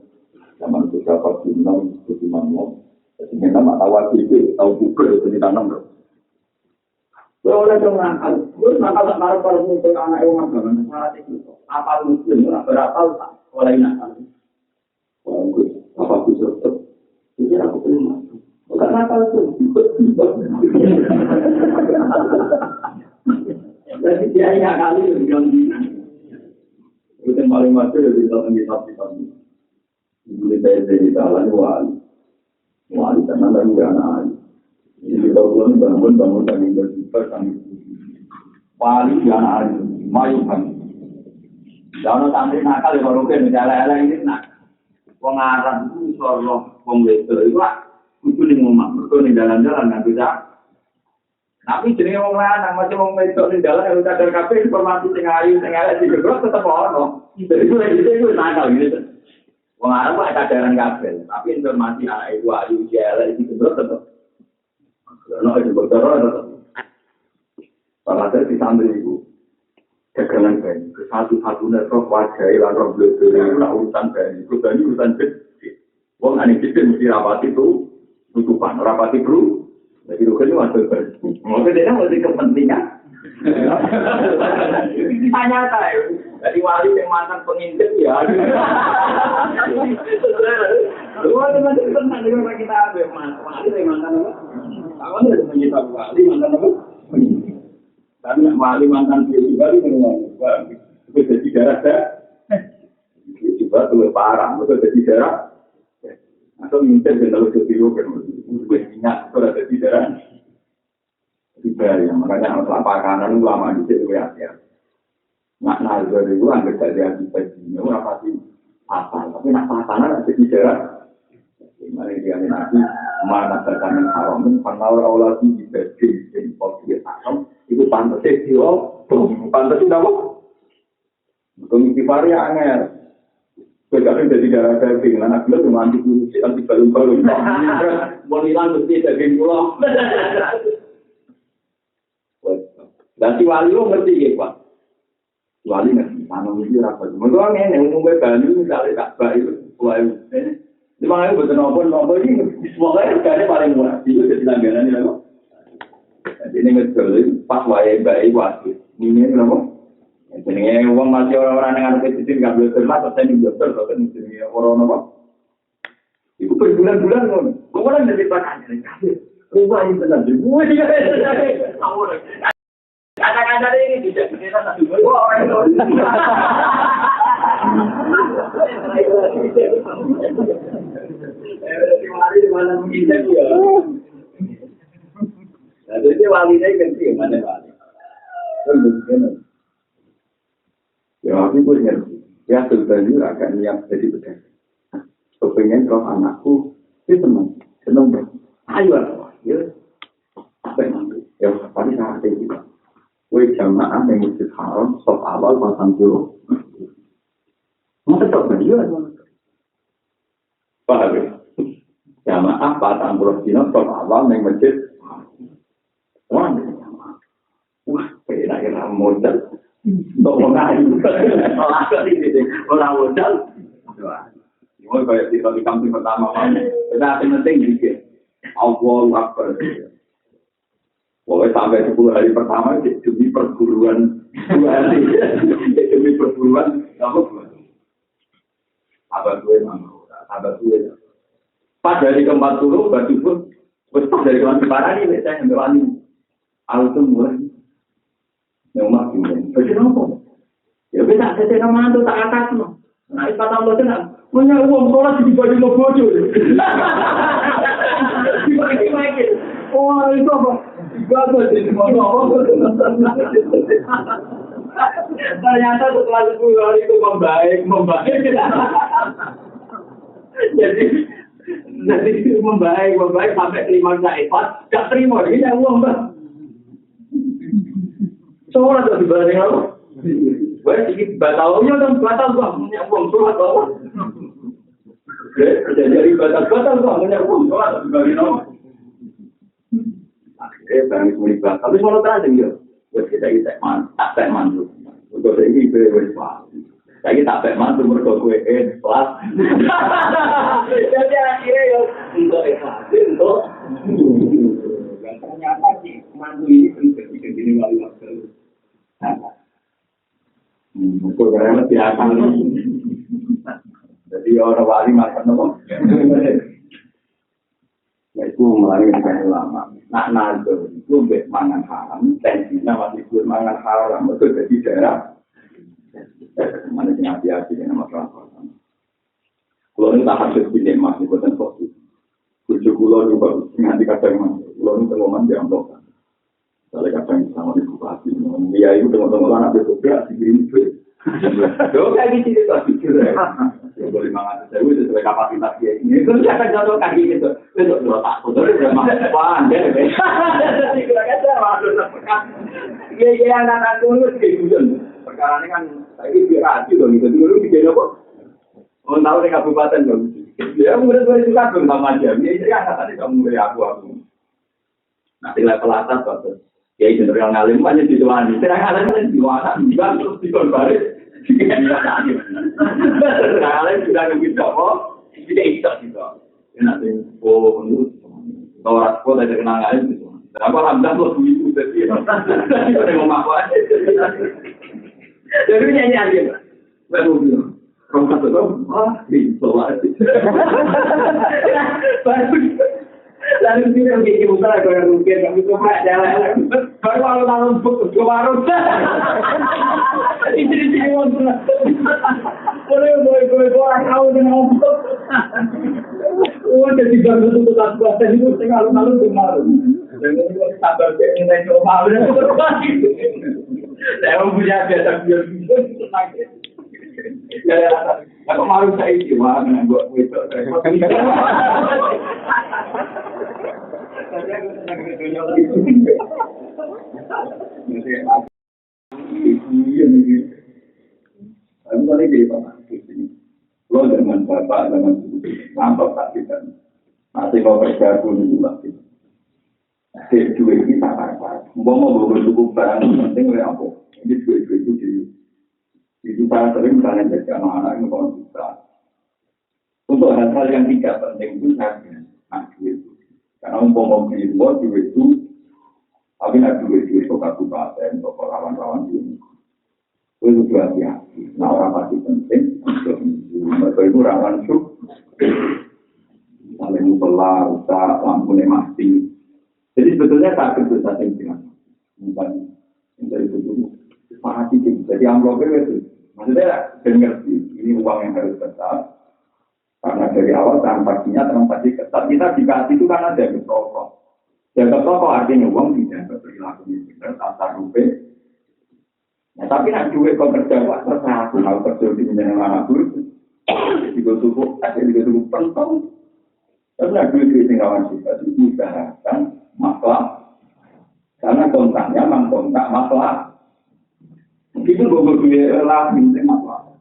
zaman itu siapa Imam itu Imam. Jadi memang tahu itu tahu Google itu ditanam loh. Kalau oleh nakal, terus nakal tak naruh kalau muncul anak yang agama salah itu. Apa muslim berapa tak oleh nakal. Apa bisa itu aku terima. Bukan nakal itu. Jadi dia ingat kali yang itu yang paling mati dari kita. Ini dari jalan wali karena lagi anak. Ini kita ulang bangun kami berjumpa kami. Wali anak mayu kami. Jangan sampai nakal ya baru kan jalan ini nak. Pengarang itu soroh pembetul itu kudu ning omah, kudu ning jalan-jalan nggak bisa. Tapi jenenge wong lanang macam wong wedok ning dalan harus sadar kabeh informasi sing ayu sing elek digerak tetep ono. Itu nakal gitu. Wong Arab kok sadaran kabeh, tapi informasi anak itu ayu elek digerak tetep. Ono itu bocor tetep. Padahal di santri itu dagangan bayi, satu-satunya roh wajah lan roh bledo itu urusan bayi, urusan kecil. Wong ane kecil mesti rapati itu tutupan, rapati bro. Jadi rukun itu masuk bayi. Maksudnya dia mesti kepentingan. Tanya saya, dari wali yang mantan pengintip ya. Lu masih pernah dengan kita wali yang mantan apa? Kawan ada menjadi wali mantan apa? Kami wali mantan pribadi dengan itu jadi darah juga tuh parah, itu jadi darah. Atau minta kalau ketiru kan, itu ingat kalau jadi darah. Ya, makanya lapak kanan lama di situ ya. Nak nazar itu ambil saja di bajunya, orang pasti apa? Tapi nak pasangan ada di darah. Mari dia nanti mana terkait haram, panau Allah di baju yang posisi haram. Itu pantas sih, pantas itu apa? Komisi varia angel. Berkali jadi darah daging, anak beliau cuma anti balung-balung. Monilan mesti daging pulau. Dan si wali lo ngerti ya Pak. Wali ngerti, tanam itu rapat. Mereka ini umumnya Bali misalnya tak baik. Di mana itu betul nopo ini semuanya harganya paling murah. Itu jadi langganan ya Pak. Jadi ini ngerti, pas wae baik wasit. Ini kenapa? Jadi uang masih orang-orang yang ada kecil nggak boleh terima, atau saya juga terima. Jadi orang apa? Itu berbulan-bulan kan. Orang dari pakannya kasih. Rumah ini benar juga. Kata-kata ini tidak kita tak dulu orang itu. Wali di mana mungkin dia. Jadi walinya ganti mana wali. Ya aku punya. Ya sebenarnya akan niat jadi pedagang. Kepengen kalau anakku itu senang ayo ya. Apa yang ya paling ada itu. Woi jamaah yang masjid haram, stop awal pasang dulu. Masa tak berdua? Paham ya? Jamaah pasang dulu dino stop awal yang masjid. Wah, kira-kira modal. Untuk mengayu. Orang modal. Ini kayak di kampung pertama. Kita penting juga. Allahu Akbar. Pokoknya sampai 10 hari pertama demi perguruan 2 hari. Demi perguruan kamu abad gue pas dari ke-40 baju pun pas dari ke-40 ini saya ambil wali autum mulai memang gimana jadi apa? Ya bisa saya sama itu tak atas no nah itu kata Allah tenang punya uang sholat di baju lo bodoh dibagi-bagi oh itu apa? Ibadah jadi motor. Ternyata setelah 10 hari itu membaik. Jadi membaik sampai kelima saifat, gak terima ini yang uang bang. Sholat gak dibanding apa? Wah sedikit batalnya kan batal bang, punya uang sholat apa? Jadi batal bang, punya uang sholat dibanding apa? Akhirnya bang itu batal, tapi mau terang ya. Buat kita tak mantu. Untuk ini beri saya tak mantu berdoa kelas. Jadi akhirnya ya untuk ikhlas, untuk ternyata sih mantu ini penting jadi wali waktu. Betul karena biasa. Jadi orang wali makan apa? Ya itu melalui dengan lama. Nak nado itu mangan haram, tensinya masih ikut mangan haram, betul jadi daerah. Mana yang hati-hati dengan masalah haram. Kalau ini tak harus pilih masih buatan fokus. Kucu kulo juga nanti kadang masuk. Kulo ini teman yang blok. Kalau kadang sama di bupati, dia itu teman-teman anak berkopi dikirim duit. Doa kayak gitu itu pikir. Yang boleh mangan saya itu sesuai kapasitas dia ini. Itu akan jatuh kaki gitu. Itu dua takut. Itu udah mampuan. Jadi kira-kira masuk terpekat. Iya anak-anak itu kayak gitu. Perkara ini kan saya biar aja loh gitu. Dulu di Jeno kok. Oh tahu di kabupaten loh. Dia murid-murid itu kan sama aja. Dia angkatan itu mulai aku. Nanti level atas waktu. Ya itu yang ngalim banyak di tuan. Saya ngalim kan di luar. Juga terus di baris. Ngalim sudah begitu kok. Tidak bisa juga. Nanti orang sekolah tidak kenal ngalim gitu. Apa alhamdulillah lo begitu jadi. Ada ngomong apa aja. Jadi nyanyi aja. Baru bilang. Kamu kata dong, soal itu. Lalu dia bikin usaha kalau mungkin kami coba jalan. Baru malam ke warung. Ini orang orang kau dengan ompok. Oh jadi baru itu tak kuat itu malu kemarin. Dan itu sabar kita coba. Saya punya biasa biar ya, kemarin saya cuma buat itu. Aku tadi di mana? Lo dengan bapak dengan nampak tak kita. Masih mau kerja pun juga. Dua ini tak apa. Mau cukup barang penting oleh apa? Ini dua itu itu para sering misalnya jadi anak-anak itu kalau bisa. Untuk hal-hal yang tidak penting itu saya duit. Karena umpama beli duit itu, tapi nak duit ke kabupaten, ke lawan-lawan ini. Itu juga hati-hati. Nah orang pasti penting untuk mereka itu rawan syuk. Misalnya mubelah, rusak, lampunya mati. Jadi sebetulnya tak berdosa tinggal. Misalnya dari itu hati tinggi. Jadi amplopnya itu. Maksudnya dengar ini uang yang harus besar karena dari awal transaksinya ketat. Kita dikasih itu kan ada toko. Jaga toko artinya uang tidak berperilaku benar tata rupiah. Nah tapi nak duit kau kerja terserah. Mau kerja di mana pun juga cukup pentong. Tapi nak duit tinggalan kita itu usahakan masalah karena kontraknya memang kontrak masalah. Itu gue lah, mungkin apa?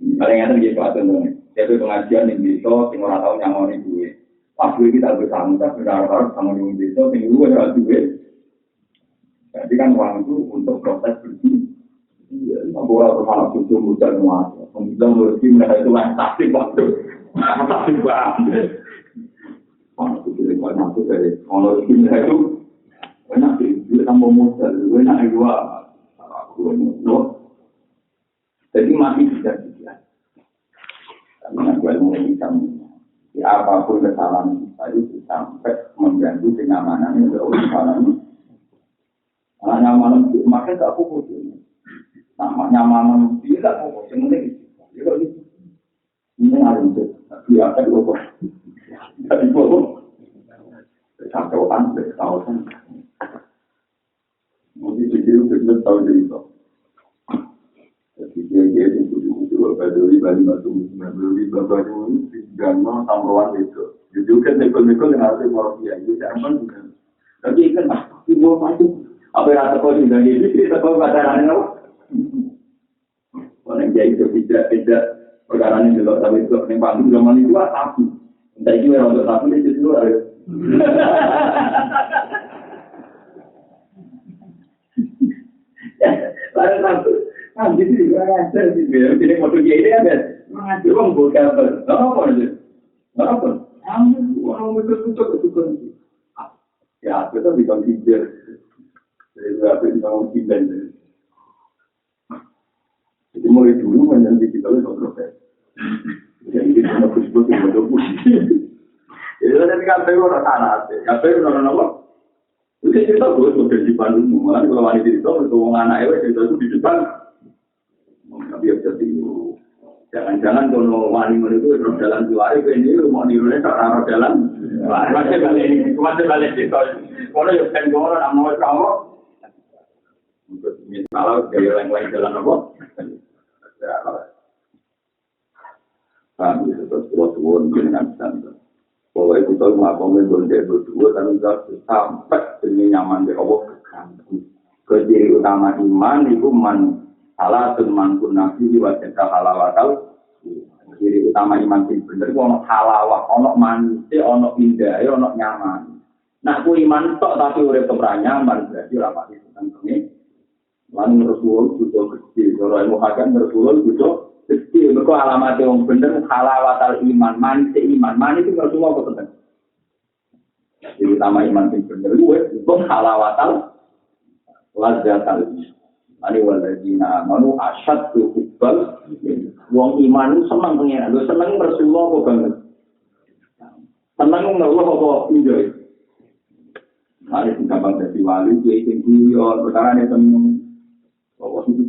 Paling ada gitu atau nih. Jadi pengajian yang bisa, tinggal tahu yang mau gue. Pas gue kita bersama, benar-benar sama yang bisa, tinggal gue ada duit. Jadi kan uang itu untuk proses bersih. Iya, boleh bermalam susu muda nuas. Kemudian bersih mereka itu yang taktik waktu, taktik banget. Orang itu pilih banyak tuh dari orang bersih mereka itu banyak sih. Dia tambah modal, banyak juga. Jadi masih bisa juga. Karena gue menginginkan apapun kesalahan kita itu sampai mengganggu kenyamanan yang berusaha. Karena nyamanan itu makin tak fokus. Nyamanan tidak fokus. Yang penting ini ada itu. Dia akan fokus. Jadi fokus. Sampai orang mungkin video kita tahu dari itu. Jadi dia itu juga badui bali batu, badui batu Gano samruan itu. Jadi kan nekol-nekol yang harus morofia itu jangan juga. Tapi kan ibu macam apa yang ada kau juga ini kita kau pacaran itu. Orang jadi itu tidak perkara ini juga tapi itu yang paling zaman itu apa? Entah itu yang untuk apa itu dulu ada. Lalu satu, jadi ada di sini. Jadi motor dia ini ada. Mengajar orang bukan apa aja. Apa? Orang itu kan. Ya, kita bisa pikir. Jadi berapa kita mau pindah. Jadi mulai dulu menjadi kita itu proses. Jadi kita harus betul betul pusing. Jadi nanti kan saya orang tanah, ya saya orang apa? Itu cerita gue sudah di depan umum. Kalau wanita itu untuk anak cerita itu di depan. Tapi bisa tiru. Jangan-jangan kalau wanita itu terus jalan keluar ini mau nirunya cara jalan. Masih balik itu. Kalau yang kan orang nama kamu. Kalau dari lain-lain jalan apa? Kami terus turun dengan santai. Bahwa itu tahu makomnya berdua dan sampai demi nyaman di Allah kekanggu. Ciri utama iman itu salah teman pun nabi diwajibkan halawakal. Ciri utama iman itu benar itu ono halawah, ono manis, ono indah, ono nyaman. Nah, ku iman tok tapi urip ora nyaman berarti ora pati seneng. Lan Rasul butuh kecil, kalau ilmu hakan Rasul butuh kecil. Mereka alamat yang benar halawatal iman, manis itu Rasulullah apa benar? Jadi utama iman yang benar itu halawatal lazzatal iman. Ani waladina amanu asyaddu hubbal. Wong iman seneng pengen, lho seneng Rasulullah apa banget? Seneng Allah apa enjoy? Mari gampang dadi wali kuwi sing kuyo perkarane seneng. Bahwa itu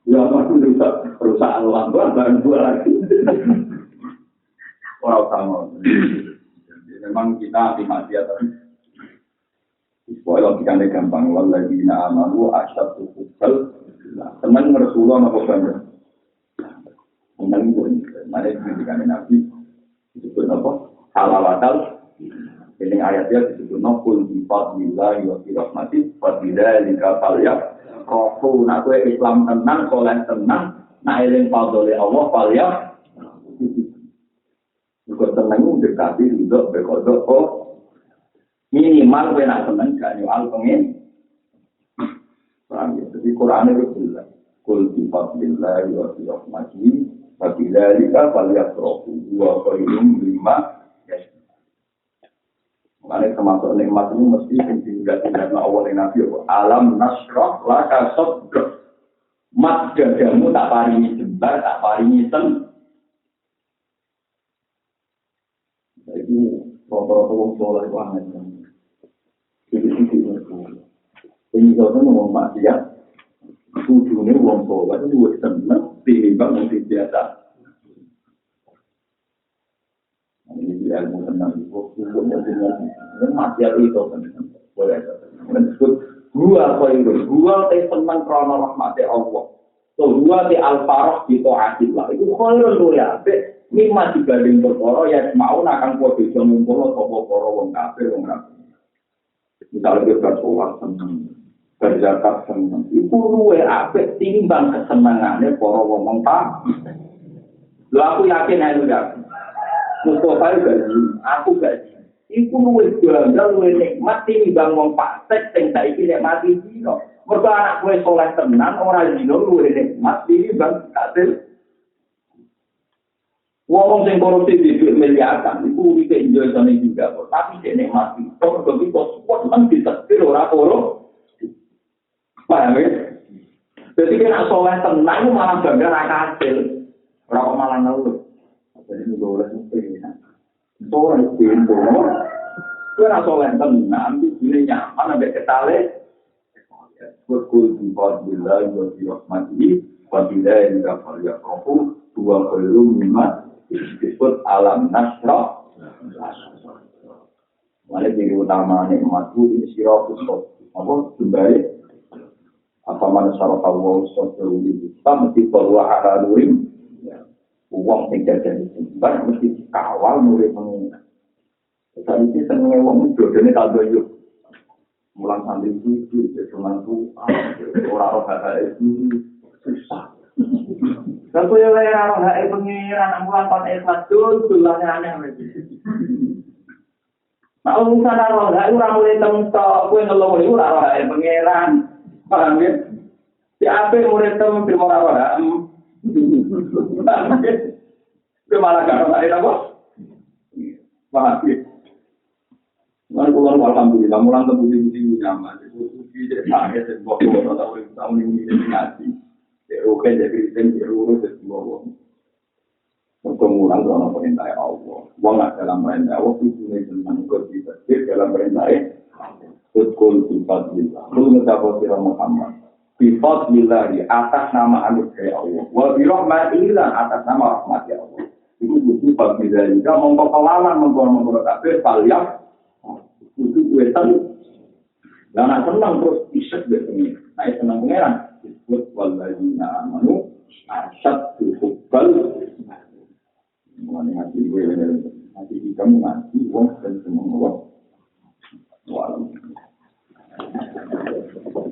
ya masih rusak lambat dan dua lagi. Orang sama. Memang kita hati-hati tapi kalau kita gampang lagi amanu asyad tuqbal. Teman Rasulullah apa banyak. Menang pun mari kita nabi disebut apa? Halawatal. Ini ayatnya disebut naful bi fadlillah wa bi rahmatih wa bidzalika falyaf rafu. Nak kowe Islam tenang, saleh tenang, nak eling fadlile Allah falyaf. Juga tenang dekati ridho bekodok oh. Minimal kowe nak tenang gak nyual pengen. Paham ya? Jadi Quran itu jelas. Qul bi fadlillah wa bi rahmatih wa bidzalika falyaf rafu wa khairum mimma makanya termasuk nikmat ini mesti tinggal awal Nabi alam nasroh laka sodroh mat gagamu tak paringi jembar tak paringi sen jadi foto-foto wong soleh itu aneh ini kalau ngomong maksiat tujuannya wong soleh itu juga senang ditimbang yang biasa. Ini ilmu tentang hukumnya dengan maksiat itu boleh disebut gua khairul gua teh seneng krana rahmate Allah. So gua di al-farah di taatillah itu khairul luwih apik mimma dibanding perkara ya mau akan padha ngumpul sapa para wong kafir wong kafir. Misalnya dia bersolat seneng, berzakat seneng, itu luwih apik timbang kesenengane para wong kafir. Lha aku yakin ae lho. Mustafa gaji, aku gaji. Iku luwih bangga, luwih nikmat timbang wong fasik sing saiki nek mati dino. Mergo anak kowe saleh tenan ora dino luwih nikmat timbang kafir. Wong sing korupsi di miliaran iku wis enjoy sone juga, tapi nek mati kok begitu support man ditakdir ora korup. Paham ya? Jadi kena saleh tenan malah bangga ra kasil. Ora malah ngeluh. Jadi boleh mungkin soal itu, kita soal tenang, ini nyaman, ada ketale, berkul di fadlillah, di rahmati, fadlillah yang dapat ya rohu, dua kali lima disebut alam nasrah. Mana jadi utama nikmat itu sirafus apa kembali apa mana syarat Allah subhanahu wa taala mesti bahwa ada lurim. Uang sing jajan itu, kan mesti dikawal murid pengen. Saat ini senengnya uang itu, jadi tak ada yuk. Mulang santri itu, cuman tuh orang-orang kata itu susah. Tentu ya orang-orang pengiran, mulang kon ikhlas tuh, tulangnya aneh. Nah, urusan orang-orang mulai tempat, kue ngeluh itu orang-orang pengiran. Paham ya? Siapa murid temen di orang-orang? Itu malah gak ada apa? Paham ya? Mari pulang alhamdulillah, mulang tembusi-tembusi nyaman. Itu jadi sakit, jadi bokor, atau tahun ini jadi ngaji. Oke, jadi Kristen, jadi urus, jadi bokor. Untuk mulang dalam perintah Allah. Wong dalam perintah Allah, itu tentang berpikir dalam perintah Betul sifat billah. Lu mencapai sirah Muhammad. Sifat billah di atas nama anugerah Allah. Wa birahmatillah atas nama rahmat Allah. Itu sifat billah. Jika mengkepelawan, mengkor-mengkor kafir, kalian itu gue tahu. Dan nak senang terus isyak bertemu. Nah, senang pengeran. Disebut walladzina amanu asyad hubbal. Mengenai hati gue, hati kamu mati, wong dan semua wong.